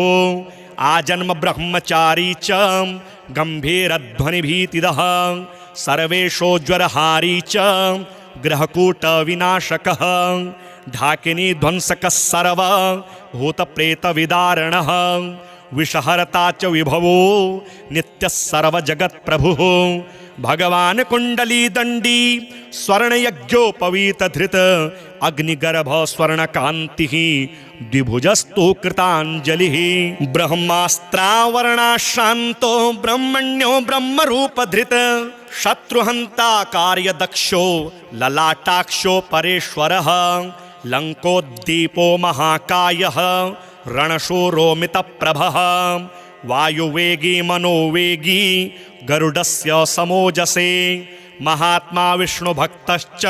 A: आजन्म ब्रह्मचारी च गम्भीरध्वनिभीतिदः सर्वेशोज्वरहारी च ग्रहकूटविनाशकः ढाकिनी ध्वंसकः सर्व भूतप्रेतविदारणः विषहर्ता च विभवो नित्यः सर्वजगत्प्रभुः भगवान् कुण्डलीदण्डी स्वर्णयज्ञोपवीतधृत अग्निगर्भ स्वर्णकान्तिः द्विभुजस्तु कृताञ्जलिः ब्रह्मास्त्रावरणाशान्तो ब्रह्मण्यो ब्रह्मरूपधृत शत्रुहन्ता कार्यदक्षो ललाटाक्षो परेश्वरः लङ्कोद्दीपो महाकायः रणशूरोमितप्रभः वायुवेगी मनोवेगी गरुडस्य समोजसे महात्मा विष्णुभक्तश्च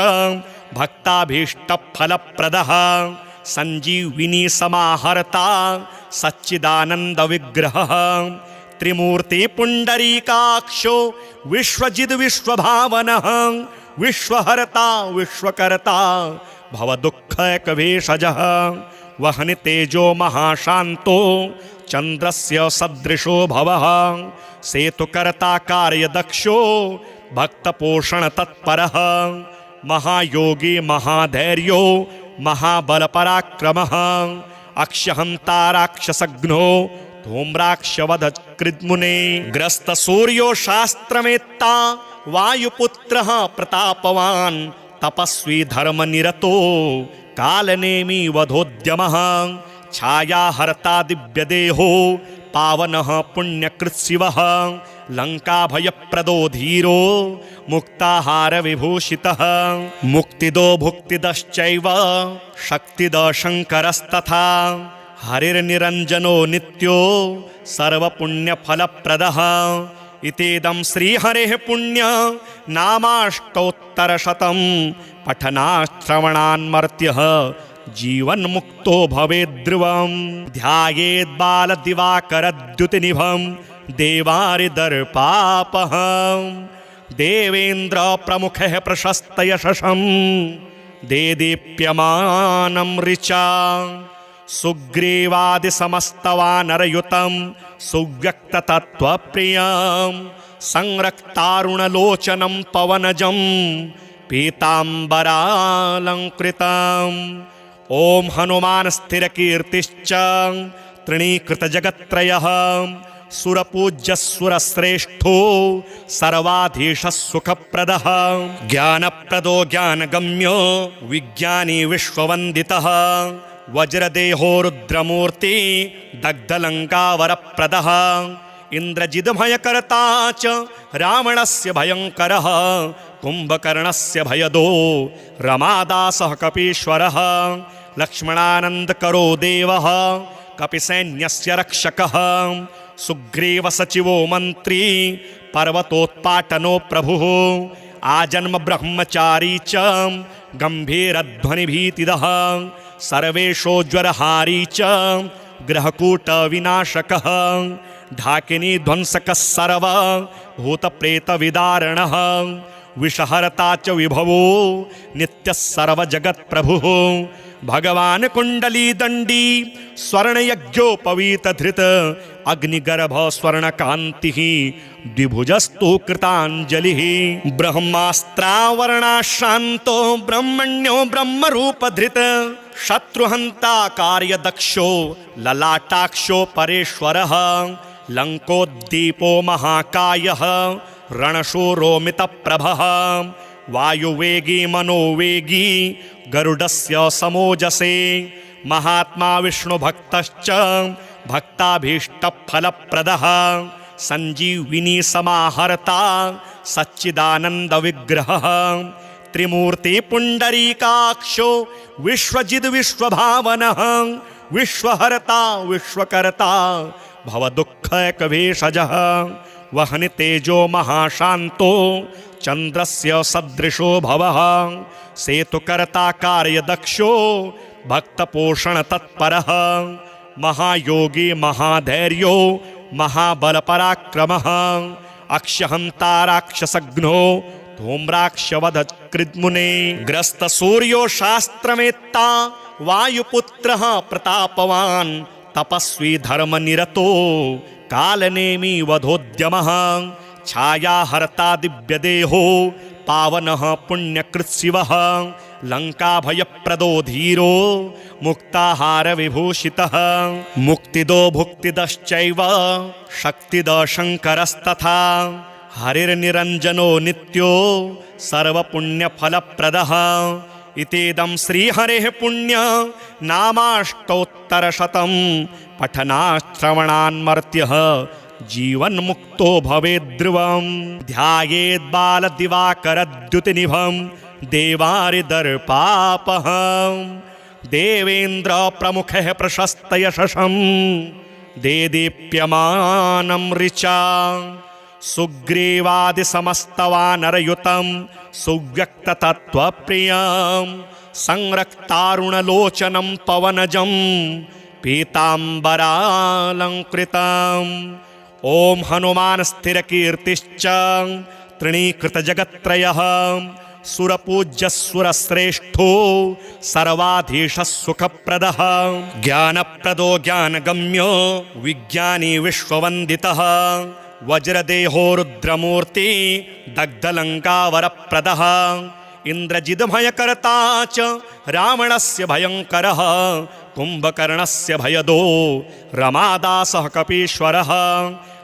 A: भक्ताभीष्टफलप्रदः संजीविनी समाहर्ता सच्चिदानन्दविग्रहः त्रिमूर्ति पुण्डरीकाक्षो विश्वजिद् विश्वभावनः विश्वहर्ता विश्वकर्ता भवदुःखैकभेषजः वहनि तेजो महाशान्तो चन्द्रस्य सदृशो भवः सेतुकर्ता कार्यदक्षो भक्तपोषणतत्परः महायोगी महाधैर्यो महाबलपराक्रमः अक्षहन्ता राक्षसघ्नो धूम्राक्षवधकृद्मुने ग्रस्तसूर्यो शास्त्रमेत्ता वायुपुत्रः प्रतापवान् तपस्वी धर्मनिरतो कालनेमी वधोद्यमः छायाहर्ता दिव्यदेहो पावनः पुण्यकृत्शिवः लङ्काभयप्रदो धीरो मुक्ताहारविभूषितः मुक्तिदो भुक्तिदश्चैव शक्तिदः शङ्करस्तथा हरिर्निरञ्जनो नित्यो सर्वपुण्यफलप्रदः इतेदं श्रीहरेः पुण्य नामाष्टोत्तरशतं पठनाश्रवणान्मर्त्यः जीवन्मुक्तो भवेद्ध्रुवं ध्यायेद्बालदिवाकरद्युतिनिभं देवारिदर्पापहं देवेन्द्रप्रमुखः प्रशस्तयशसं देदीप्यमानं ऋचा सुग्रीवादिसमस्तवानरयुतं सुव्यक्ततत्त्वप्रियं संरक्तारुणलोचनं पवनजं पीताम्बरालङ्कृतम् ॐ हनुमान् स्थिरकीर्तिश्च तृणीकृतजगत्त्रयः सुरपूज्यसुरश्रेष्ठो सर्वाधीशः सुखप्रदः ज्ञानप्रदो ज्ञानगम्यो विज्ञानी विश्ववन्दितः वज्रदेहो रुद्रमूर्ति दग्धलङ्कावरप्रदः इन्द्रजिद्भयकर्ता च रावणस्य भयङ्करः कुम्भकर्णस्य भयदो रमादासः कपीश्वरः लक्ष्मणानन्दकरो देवः कपिसैन्यस्य रक्षकः सुग्रीवसचिवो मन्त्री पर्वतोत्पाटनो प्रभुः आजन्म ब्रह्मचारी च गम्भीरध्वनिभीतिदः सर्वेशोज्वरहारी च ग्रहकूटविनाशकः ढाकिनी ध्वंसकः सर्व भूतप्रेतविदारणः विषहर्ता च विभवो नित्यः सर्वजगत्प्रभुः भगवान् कुण्डलीदण्डी स्वर्णयज्ञोपवीतधृत अग्निगर्भ स्वर्णकान्तिः द्विभुजस्तु कृताञ्जलिः ब्रह्मास्त्रावरणाशान्तो ब्रह्मण्यो ब्रह्मरूपधृत शत्रुहन्ता कार्यदक्षो ललाटाक्षो परेश्वरः लङ्कोद्दीपो महाकायः रणशूरोमितप्रभः वायुवेगी मनोवेगी गरुडस्य समोजसे महात्मा विष्णुभक्तश्च भक्ताभीष्टफलप्रदः संजीविनी समाहर्ता सच्चिदानन्दविग्रहः त्रिमूर्ति पुण्डरीकाक्षो विश्वजिद् विश्वभावनः विश्वहर्ता विश्वकर्ता भवदुःखैकभेषजः वहनि तेजो महाशान्तो चंद्रस्य सदृशो भवः सेतुकर्ता कार्यदक्षो भक्तपोषण तत्परः महायोगी महाधैर्यो महाबलपराक्रमः अक्षहंता राक्षसघ्नो धूम्राक्षवधकृद्मुने ग्रस्त सूर्यो शास्त्रमेत्ता वायुपुत्रः प्रतापवान् तपस्वी धर्मनिरतो कालनेमी वधोद्यमः छायाहर्ता दिव्यदेहो पावनः पुण्यकृत्शिवः लङ्काभयप्रदो धीरो मुक्ताहारविभूषितः मुक्तिदो भुक्तिदश्चैव शक्तिदो शङ्करस्तथा हरिर्निरञ्जनो नित्यो सर्वपुण्यफलप्रदः इतेदं श्रीहरेः पुण्य नामाष्टोत्तरशतं पठनाश्रवणान्मर्त्यः जीवन्मुक्तो भवेद्ध्रुवम् ध्यायेद्बालदिवाकरद्युतिनिभं देवारिदर्पापहं देवेन्द्रप्रमुखः प्रशस्तयशसं देदीप्यमानं ऋचा सुग्रीवादिसमस्तवानरयुतं सुव्यक्ततत्त्वप्रियं संरक्तारुणलोचनं पवनजं पीताम्बरालङ्कृतम् ॐ हनुमान स्थिरकीर्तिश्च तृणीकृतजगत्त्रयः सुरपूज्यसुरश्रेष्ठो सर्वाधीशः सुखप्रदः ज्ञानप्रदो ज्ञानगम्यो विज्ञानी विश्ववन्दितः वज्रदेहो रुद्रमूर्ति दग्धलङ्कावरप्रदः इन्द्रजिद्भयकर्ता च रावणस्य भयङ्करः कुम्भकर्णस्य भयदो रमादासः कपीश्वरः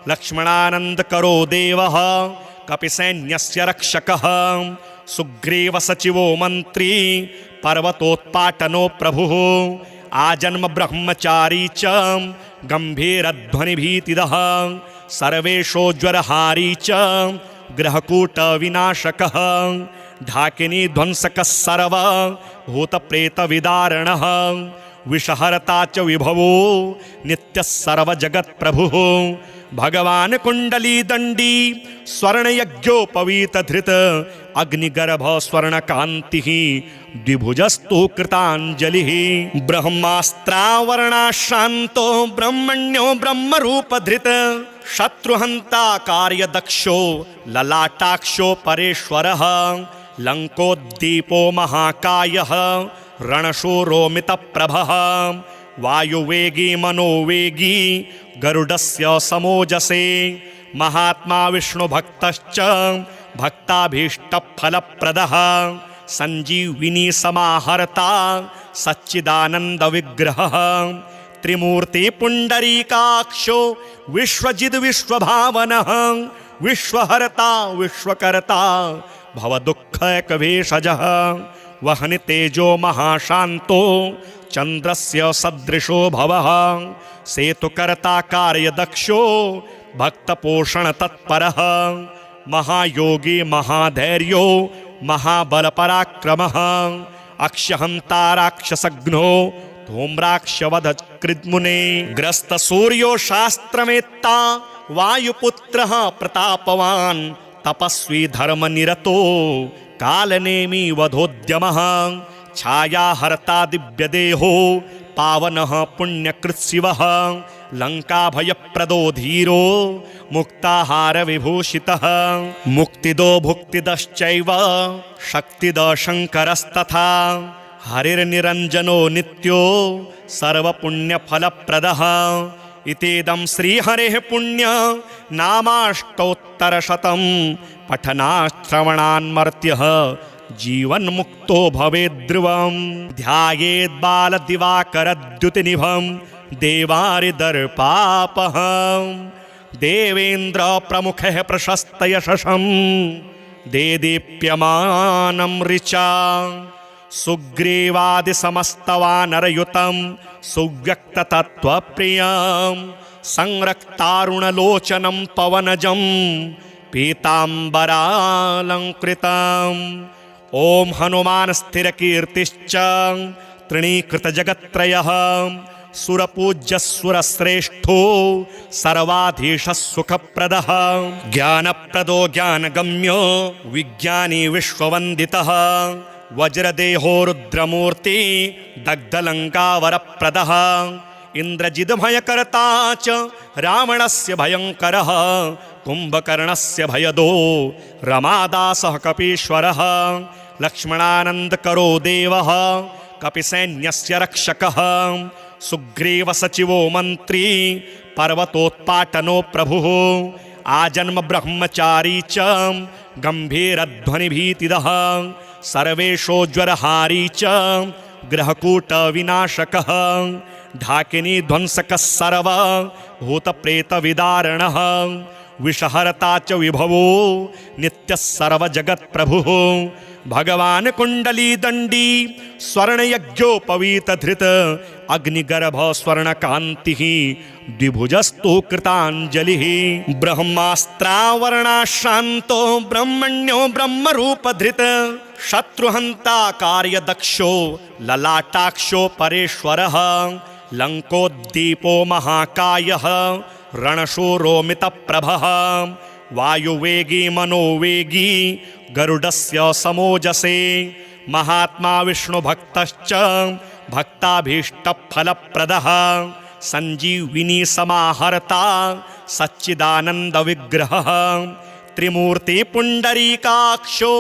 A: लक्ष्मणानन्दकरो देवः कपिसैन्यस्य रक्षकः सुग्रीवसचिवो मन्त्री पर्वतोत्पाटनो प्रभुः आजन्म ब्रह्मचारी च गम्भीरध्वनिभीतिदः सर्वेशोज्वरहारी च ग्रहकूटविनाशकः ढाकिनी ध्वंसकः सर्व भूतप्रेतविदारणः विषहरता च विभवो नित्यः सर्वजगत्प्रभुः भगवान् कुण्डलीदण्डी स्वर्णयज्ञोपवीतधृत अग्निगर्भ स्वर्णकान्तिः द्विभुजस्तु कृताञ्जलिः ब्रह्मास्त्रावरणाश्रान्तो ब्रह्मण्यो ब्रह्मरूपधृत शत्रुहन्ता कार्यदक्षो ललाटाक्षो परेश्वरः लङ्कोद्दीपो महाकायः रणशूरोमितप्रभः वायुवेगी मनोवेगी गरुडस्य समोजसे महात्मा विष्णुभक्तश्च भक्ताभीष्टफलप्रदः संजीविनी समाहर्ता सच्चिदानन्दविग्रहः त्रिमूर्ति पुण्डरीकाक्षो विश्वजिद्विश्वभावनः विश्वहर्ता विश्वकर्ता भवदुःखैकभेषजः वहनि तेजो महाशान्तो चन्द्रस्य सदृशो भवः सेतुकर्ता कार्यदक्षो भक्तपोषणतत्परः महायोगी महाधैर्यो महाबलपराक्रमः अक्षहंता राक्षसघ्नो धूम्राक्षवधकृद्मुने ग्रस्त सूर्यो शास्त्रमेत्ता वायुपुत्रः प्रतापवान् तपस्वी धर्मनिरतो कालनेमी वधोद्यमः छायाहर्ता दिव्यदेहो पावनः पुण्यकृत्शिवः लङ्काभयप्रदो धीरो मुक्ताहारविभूषितः मुक्तिदो भुक्तिदश्चैव शक्तिदो शङ्करस्तथा हरिर्निरञ्जनो नित्यो सर्वपुण्यफलप्रदः इतेदं श्रीहरेः पुण्य नामाष्टोत्तरशतं पठनाश्रवणान्मर्त्यः जीवन्मुक्तो भवेद्ध्रुवम् ध्यायेद्बालदिवाकरद्युतिनिभं देवारिदर्पापहं देवेन्द्रप्रमुखः प्रशस्तयशसं देदीप्यमानं ऋचा सुग्रीवादिसमस्तवानरयुतं सुव्यक्ततत्त्वप्रियं संरक्तारुणलोचनं पवनजं पीताम्बरालङ्कृतम् ॐ हनुमान स्थिरकीर्तिश्च तृणीकृतजगत्त्रयः सुरपूज्यसुरश्रेष्ठो सर्वाधीशः सुखप्रदः ज्ञानप्रदो ज्ञानगम्यो विज्ञानी विश्ववन्दितः वज्रदेहो रुद्रमूर्ति दग्धलङ्कावरप्रदः इन्द्रजिद्भयकर्ता च रावणस्य भयङ्करः कुम्भकर्णस्य भयदो रमादासः कपीश्वरः लक्ष्मणानन्दकरो देवः कपिसैन्यस्य रक्षकः सुग्रीवसचिवो मन्त्री पर्वतोत्पाटनो प्रभुः आजन्म ब्रह्मचारी च गम्भीरध्वनिभीतिदः सर्वेशोज्वरहारी च ग्रहकूटविनाशकः ढाकिनी ध्वंसकः सर्व भूतप्रेतविदारणः विषहर्ता च विभवो नित्यः सर्वजगत्प्रभुः भगवान् कुण्डलीदण्डी स्वर्णयज्ञोपवीतधृत अग्निगर्भ स्वर्णकान्तिः द्विभुजस्तु कृताञ्जलिः ब्रह्मास्त्रावरणाश्रान्तो ब्रह्मण्यो ब्रह्मरूपधृत शत्रुहन्ता कार्यदक्षो ललाटाक्षो परेश्वरः लङ्कोद्दीपो महाकायः रणशूरोमितप्रभः वायुवेगी मनोवेगी गरुडस्य समोजसे महात्मा विष्णुभक्तश्च भक्ताभीष्टफलप्रदः संजीविनी समाहर्ता सच्चिदानन्दविग्रहः त्रिमूर्ति पुण्डरीकाक्षो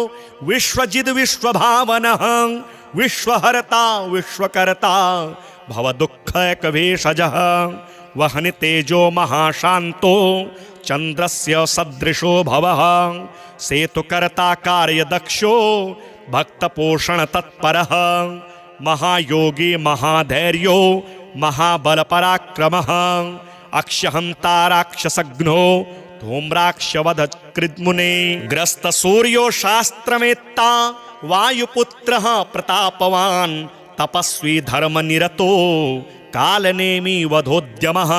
A: विश्वजिद् विश्वभावनः विश्वहर्ता विश्वकर्ता भवदुःखैकभेषजः वह्नि तेजो महाशान्तो चन्द्रस्य सदृशो भवः सेतुकर्ता कार्यदक्षो भक्तपोषणतत्परः महायोगी महाधैर्यो महाबलपराक्रमः अक्षहन्ता राक्षसघ्नो धूम्राक्षवधकृद्मुने ग्रस्तसूर्यो शास्त्रमेत्ता वायुपुत्रः प्रतापवान् तपस्वी धर्मनिरतो कालनेमी वधोद्यमः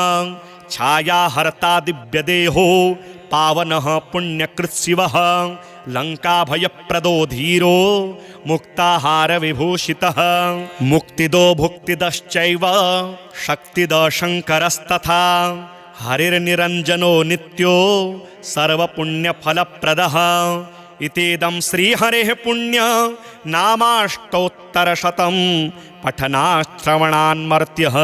A: छायाहर्ता दिव्यदेहो पावनः पुण्यकृत्शिवः लङ्काभयप्रदो धीरो मुक्ताहारविभूषितः मुक्तिदो भुक्तिदश्चैव शक्तिदो शङ्करस्तथा हरिर्निरञ्जनो नित्यो सर्वपुण्यफलप्रदः इतीदं श्रीहरेः पुण्य नामाष्टोत्तरशतं पठनाश्रवणान्मर्त्यः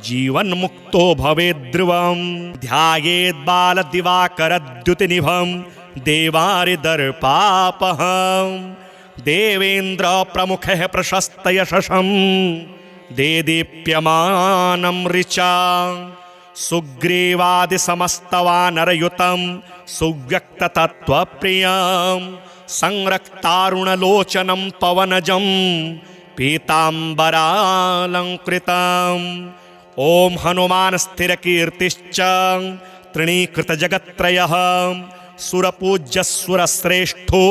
A: जीवन्मुक्तो भवेद्ध्रुवं ध्यायेद्बालदिवाकरद्युतिनिभं देवारिदर्पापहं देवेन्द्रप्रमुखः प्रशस्तयशसं देदीप्यमानं ऋचा सुग्रीवादिसमस्तवानरयुतं सुव्यक्ततत्त्वप्रियं संरक्तारुणलोचनं पवनजं पीताम्बरालङ्कृतम् ॐ हनुमान् स्थिरकीर्तिश्च तृणीकृतजगत्त्रयः सुरपूज्यसुरश्रेष्ठो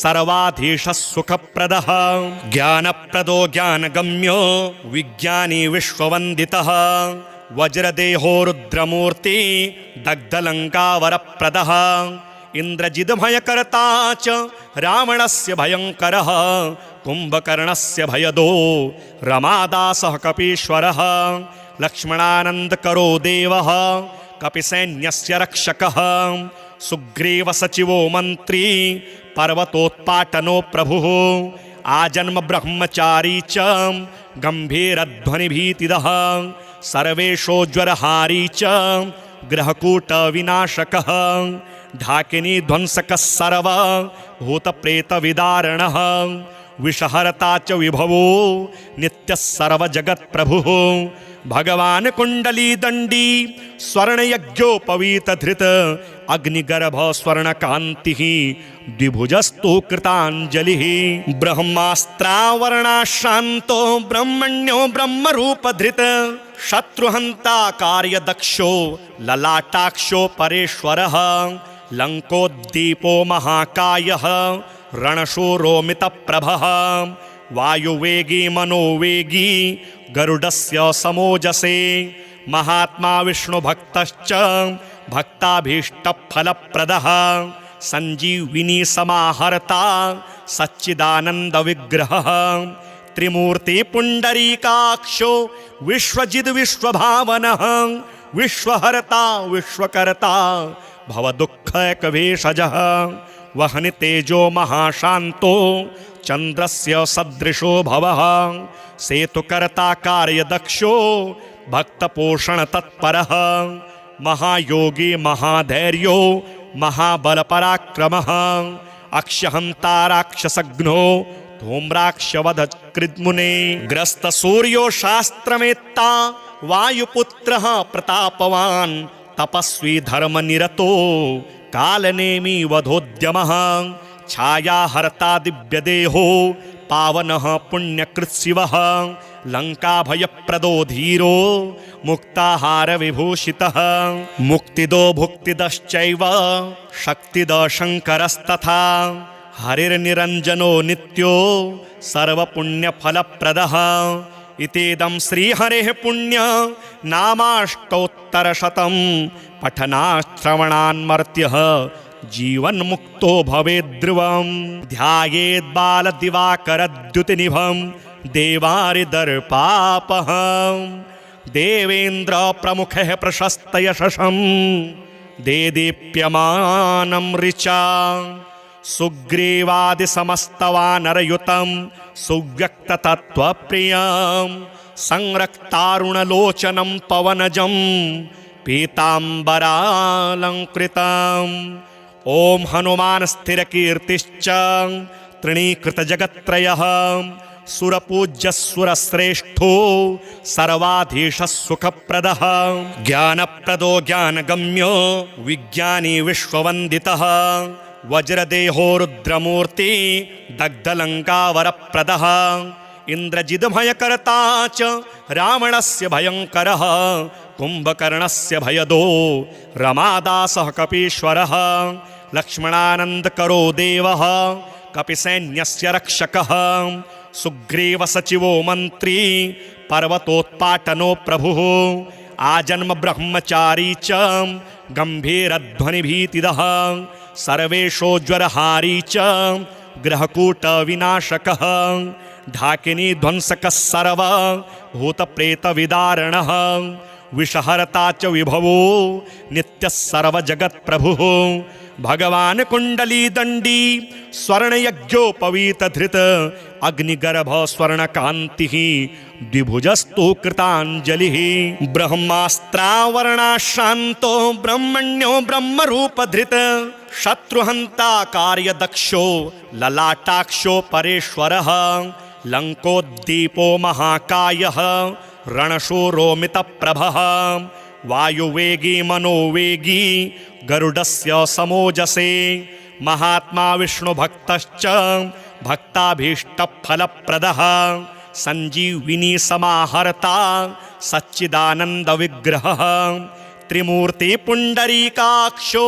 A: सर्वाधीशः सुखप्रदः ज्ञानप्रदो ज्ञानगम्यो विज्ञानी विश्ववन्दितः वज्रदेहो रुद्रमूर्ति दग्धलङ्कावरप्रदः इन्द्रजिद्भयकर्ता च रावणस्य भयङ्करः कुम्भकर्णस्य भयदो रमादासः कपीश्वरः लक्ष्मणानन्दकरो देवः कपिसैन्यस्य रक्षकः सुग्रीवसचिवो मन्त्री पर्वतोत्पाटनो प्रभुः आजन्म ब्रह्मचारी च गम्भीरध्वनिभीतिदः सर्वेशोज्वरहारी च ग्रहकूटविनाशकः ढाकिनी ध्वंसकः सर्व भूतप्रेतविदारणः विषहर्ता च विभवो नित्यः सर्वजगत्प्रभुः भगवान् कुण्डलीदण्डी स्वर्णयज्ञोपवीतधृत अग्निगर्भ स्वर्णकान्तिः द्विभुजस्तु कृताञ्जलिः ब्रह्मास्त्रावरणाश्रान्तो ब्रह्मण्यो ब्रह्मरूपधृत शत्रुहन्ता कार्यदक्षो ललाटाक्षो परेश्वरः लङ्कोद्दीपो महाकायः रणशूरोमितप्रभः वायुवेगी मनोवेगी गरुडस्य समोजसे महात्मा विष्णुभक्तश्च भक्ताभीष्टफलप्रदः संजीविनी समाहर्ता सच्चिदानन्दविग्रहः त्रिमूर्ति पुंडरीकाक्षो विश्वजिद विश्वभावनः विश्वहर्ता विश्वकर्ता भवदुःखैकभेषजः वहनि तेजो महाशान्तो चन्द्रस्य सदृशो भवः सेतुकर्ता कार्यदक्षो भक्तपोषणतत्परः महायोगी महाधैर्यो महाबलपराक्रमः अक्षहन्ता राक्षसघ्नो धूम्राक्षवधकृद्मुने ग्रस्तसूर्यो शास्त्रमेत्ता वायुपुत्रः प्रतापवान् तपस्वी धर्मनिरतो कालनेमी वधोद्यमः छायाहर्ता दिव्यदेहो पावनः पुण्यकृत्शिवः लङ्काभयप्रदो धीरो मुक्ताहारविभूषितः मुक्तिदो भुक्तिदश्चैव शक्तिदो शङ्करस्तथा हरिर्निरञ्जनो नित्यो सर्वपुण्यफलप्रदः इतेदं श्रीहरेः पुण्य नामाष्टोत्तरशतं पठनाश्रवणान्मर्त्यः जीवन्मुक्तो भवेद्ध्रुवम् ध्यायेद्बालदिवाकरद्युतिनिभं देवारिदर्पापहं देवेन्द्रप्रमुखः प्रशस्तयशसं देदीप्यमानं ऋचा सुग्रीवादिसमस्तवानरयुतं सुव्यक्ततत्त्वप्रियं संरक्तारुणलोचनं पवनजं पीताम्बरालङ्कृतम् ॐ हनुमान स्थिरकीर्तिश्च तृणीकृतजगत्त्रयः सुरपूज्यसुरश्रेष्ठो सर्वाधीशः सुखप्रदः ज्ञानप्रदो ज्ञानगम्यो विज्ञानी विश्ववन्दितः वज्रदेहो रुद्रमूर्ति दग्धलङ्कावरप्रदः इन्द्रजिद्भयकर्ता च रावणस्य भयङ्करः कुम्भकर्णस्य भयदो रमादासः कपीश्वरः लक्ष्मणानन्दकरो देवः कपिसैन्यस्य रक्षकः सुग्रीवसचिवो मन्त्री पर्वतोत्पाटनो प्रभुः आजन्म ब्रह्मचारी च गम्भीरध्वनिभीतिदः सर्वेशोज्वरहारी च ग्रहकूटविनाशकः ढाकिनी ध्वंसकः सर्व भूतप्रेतविदारणः विषहर्ता च विभवो नित्यः सर्वजगत्प्रभुः भगवान् कुण्डलीदण्डी स्वर्णयज्ञोपवीतधृत अग्निगर्भ स्वर्णकान्तिः द्विभुजस्तु कृताञ्जलिः ब्रह्मास्त्रावरणाशान्तो ब्रह्मण्यो ब्रह्मरूपधृत शत्रुहन्ता कार्यदक्षो ललाटाक्षो परेश्वरः लङ्कोद्दीपो महाकायः रणशूरोमितप्रभः वायुवेगी मनोवेगी गरुडस्य समोजसे महात्मा विष्णुभक्तश्च भक्ताभीष्टफलप्रदः संजीविनी समाहर्ता सच्चिदानन्दविग्रहः त्रिमूर्ति पुण्डरीकाक्षो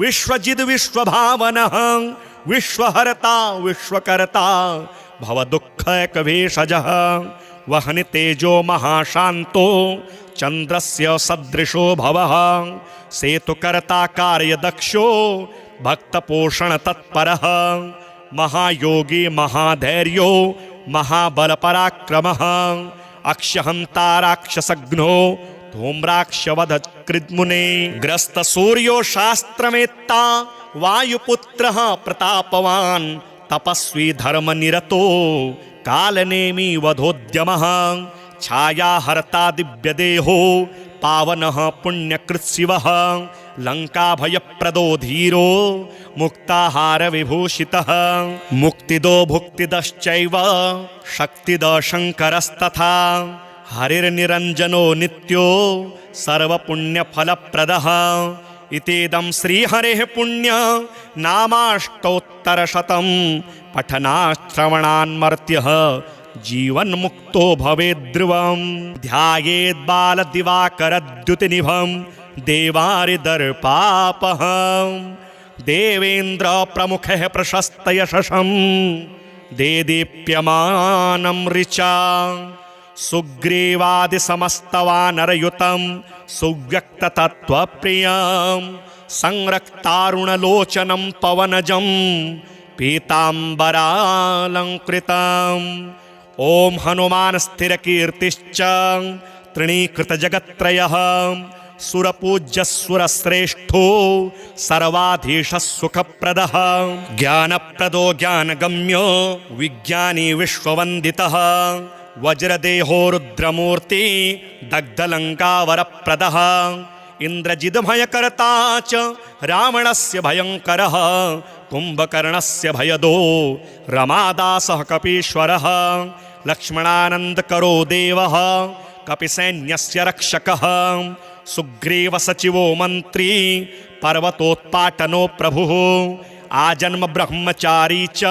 A: विश्वजिद् विश्वभावनः विश्वहर्ता विश्वकर्ता भवदुःखैकभेषजः वहनि तेजो महाशान्तो चन्द्रस्य सदृशो भवः सेतुकर्ता कार्यदक्षो भक्तपोषणतत्परः महायोगी महाधैर्यो महाबलपराक्रमः अक्षहन्ता राक्षसघ्नो धूम्राक्षवधकृद्मुने ग्रस्तसूर्यो शास्त्रमेत्ता वायुपुत्रः प्रतापवान् तपस्वी धर्मनिरतो कालनेमी वधोद्यमः छायाहर्ता दिव्यदेहो पावनः पुण्यकृत्शिवः लङ्काभयप्रदो धीरो मुक्ताहारविभूषितः मुक्तिदो भुक्तिदश्चैव शक्तिदो शङ्करस्तथा हरिर्निरञ्जनो नित्यो सर्वपुण्यफलप्रदः इतेदं श्रीहरेः पुण्य नामाष्टोत्तरशतं पठनाश्रवणान्मर्त्यः जीवन्मुक्तो भवेद्ध्रुवम् ध्यायेद्बालदिवाकरद्युतिनिभं देवारिदर्पापहं देवेन्द्रप्रमुखः प्रशस्तयशसं देदीप्यमानं ऋचा सुग्रीवादिसमस्तवानरयुतं सुव्यक्ततत्त्वप्रियं संरक्तारुणलोचनं पवनजं पीताम्बरालङ्कृतम् ओम हनुमान स्थिर कीर्तिश्च तृणीकृत जगत्त्रयः सुरपूज्य सुरश्रेष्ठो सर्वाधीश सुखप्रदः ज्ञानप्रदो ज्ञानगम्यो विज्ञानी विश्ववन्दितः वज्रदेहो रुद्रमूर्ति दग्धलङ्कावरप्रदः इंद्रजिद्भयकर्ता च रावणस्य भयङ्करः कुम्भकर्णस्य भयदो रमादासः कपीश्वरः लक्ष्मणानन्दकरो देवः कपिसैन्यस्य रक्षकः सुग्रीवसचिवो मन्त्री पर्वतोत्पाटनो प्रभुः आजन्म ब्रह्मचारी च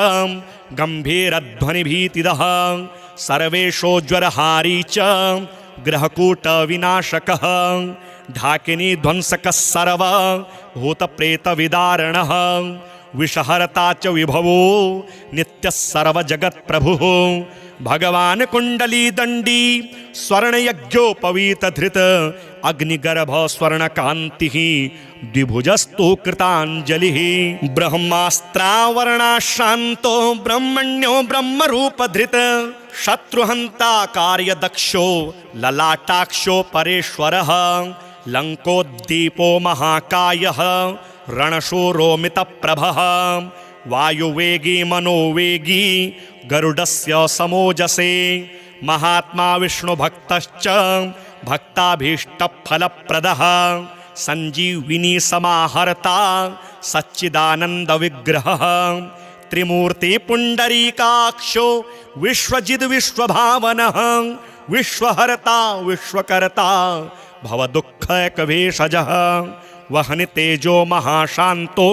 A: गम्भीरध्वनिभीतिदः सर्वेशोज्वरहारी च ग्रहकूटविनाशकः ढाकिनी ध्वंसकः सर्व भूतप्रेतविदारणः विषहर्ता च विभवो नित्यः सर्वजगत्प्रभुः भगवान् कुण्डलीदण्डी स्वर्णयज्ञोपवीतधृत अग्निगर्भ स्वर्णकान्तिः द्विभुजस्तु कृताञ्जलिः ब्रह्मास्त्रावरणाशान्तो ब्रह्मण्यो ब्रह्मरूपधृत शत्रुहन्ता कार्यदक्षो ललाटाक्षो परेश्वरः लङ्कोद्दीपो महाकायः रणशूरोमितप्रभः वायुवेगी मनोवेगी गरुडस्य समोजसे महात्मा विष्णुभक्तश्च भक्ताभीष्टफलप्रदः संजीविनी समाहर्ता सच्चिदानन्दविग्रहः त्रिमूर्ति पुण्डरीकाक्षो विश्वजिद् विश्वभावनः विश्वहर्ता विश्वकर्ता भवदुःखैकभेषजः वहनि तेजो महाशान्तो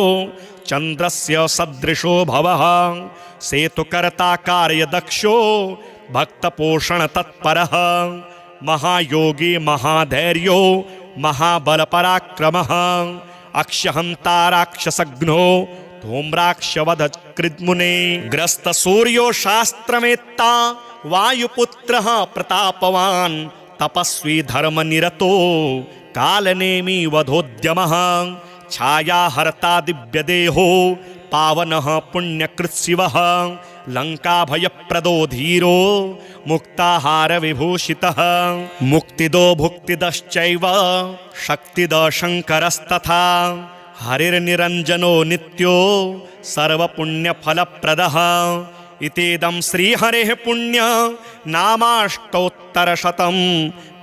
A: चन्द्रस्य सदृशो भवः सेतुकर्ता कार्यदक्षो भक्तपोषणतत्परः महायोगी महाधैर्यो महाबलपराक्रमः अक्षहन्ता राक्षसघ्नो धूम्राक्षवधकृद्मुने ग्रस्तसूर्यो शास्त्रमेत्ता वायुपुत्रः प्रतापवान् तपस्वी धर्मनिरतो कालनेमी वधोद्यमः छायाहर्ता दिव्यदेहो पावनः पुण्यकृत्शिवः लङ्काभयप्रदो धीरो मुक्ताहारविभूषितः मुक्तिदो भुक्तिदश्चैव शक्तिदो शङ्करस्तथा हरिर्निरञ्जनो नित्यो सर्वपुण्यफलप्रदः इतेदं श्रीहरेः पुण्य नामाष्टोत्तरशतं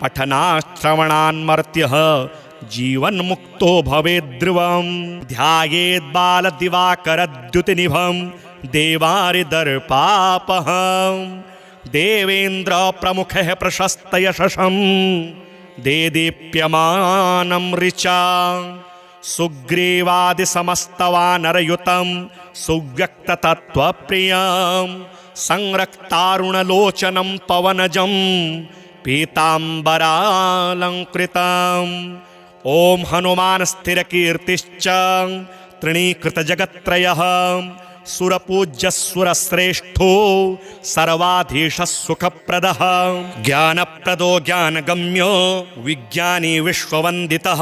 A: पठनाश्रवणान्मर्त्यः जीवन्मुक्तो भवेद्ध्रुवम् ध्यायेद्बालदिवाकरद्युतिनिभं देवारिदर्पापहम् देवेन्द्रप्रमुखः प्रशस्तयशसं देदीप्यमानं ऋचा सुग्रीवादिसमस्तवानरयुतं सुव्यक्ततत्त्वप्रियं संरक्तारुणलोचनं पवनजं पीताम्बरालङ्कृतम् ओम हनुमान स्थिर कीर्तिश्च तृणीकृत जगत्त्रयः सुरपूज्य सुरश्रेष्ठो सर्वाधीश सुखप्रदः ज्ञानप्रदो ज्ञानगम्यो विज्ञानी विश्ववन्दितः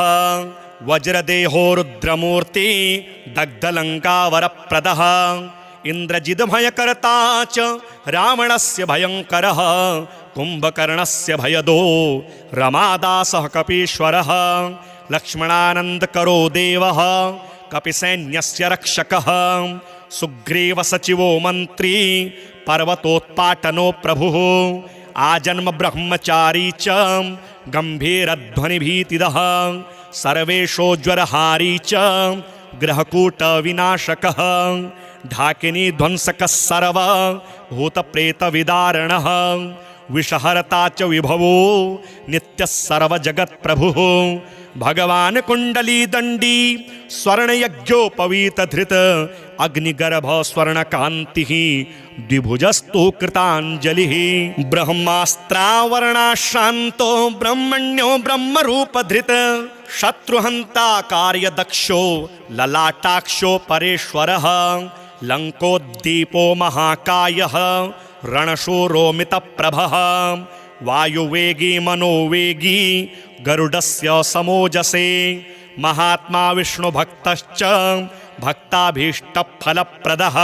A: वज्रदेहो रुद्रमूर्ति दग्धलङ्कावरप्रदः इंद्रजिद्भयकर्ता च रावणस्य भयङ्करः कुम्भकर्णस्य भयदो रमादासः कपीश्वरः लक्ष्मणानन्दकरो देवः कपिसैन्यस्य रक्षकः सुग्रीवसचिवो मन्त्री पर्वतोत्पाटनो प्रभुः आजन्म ब्रह्मचारी च गम्भीरध्वनिभीतिदः सर्वेशोज्वरहारी च ग्रहकूटविनाशकः ढाकिनी ध्वंसकः सर्व भूतप्रेतविदारणः विषहर्ता च विभवो नित्यः सर्वजगत्प्रभुः भगवान् कुण्डलीदण्डी स्वर्णयज्ञोपवीतधृत अग्निगर्भ स्वर्णकान्तिः द्विभुजस्तु कृताञ्जलिः ब्रह्मास्त्रावरणाशान्तो ब्रह्मण्यो ब्रह्मरूपधृत शत्रुहन्ता कार्यदक्षो ललाटाक्षो परेश्वरः लङ्कोद्दीपो महाकायः रणशूरोमितप्रभः वायुवेगी मनोवेगी गरुडस्य समोजसे महात्मा विष्णुभक्तश्च भक्ताभीष्टफलप्रदः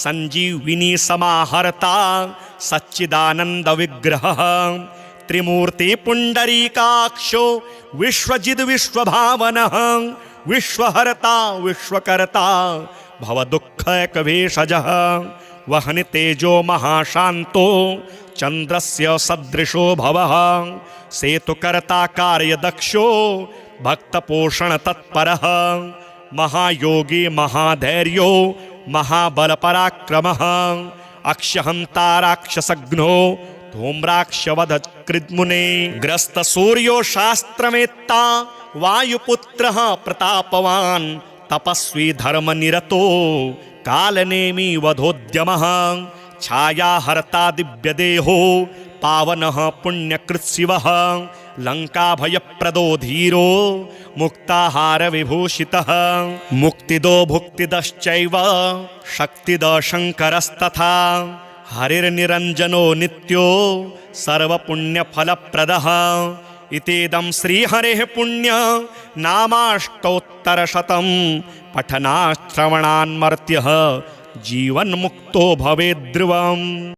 A: संजीविनी समाहर्ता सच्चिदानंद विग्रह त्रिमूर्ति पुंडरीकाक्षो विश्वजिद विश्वभावनः विश्वहर्ता विश्वकर्ता भवदुःखैकभेषजः वहनि तेजो महाशान्तो चन्द्रस्य सदृशो भवः सेतुकर्ता कार्यदक्षो भक्तपोषणतत्परः महायोगी महाधैर्यो महाबलपराक्रमः अक्षहन्ता राक्षसघ्नो धूम्राक्षवधकृद्मुने ग्रस्तसूर्यो शास्त्रमेत्ता वायुपुत्रः प्रतापवान् तपस्वी धर्मनिरतो कालनेमी वधोद्यमः छायाहर्ता दिव्यदेहो पावनः पुण्यकृत्शिवः लङ्काभयप्रदो धीरो मुक्ताहारविभूषितः मुक्तिदो भुक्तिदश्चैव शक्तिदः शङ्करस्तथा हरिर्निरञ्जनो नित्यो सर्वपुण्यफलप्रदः इतेदं श्रीहरेः पुण्य नामाष्टोत्तरशतं पठनात् श्रवणान्मर्त्यः जीवन्मुक्तो भवेद्ध्रुवम्।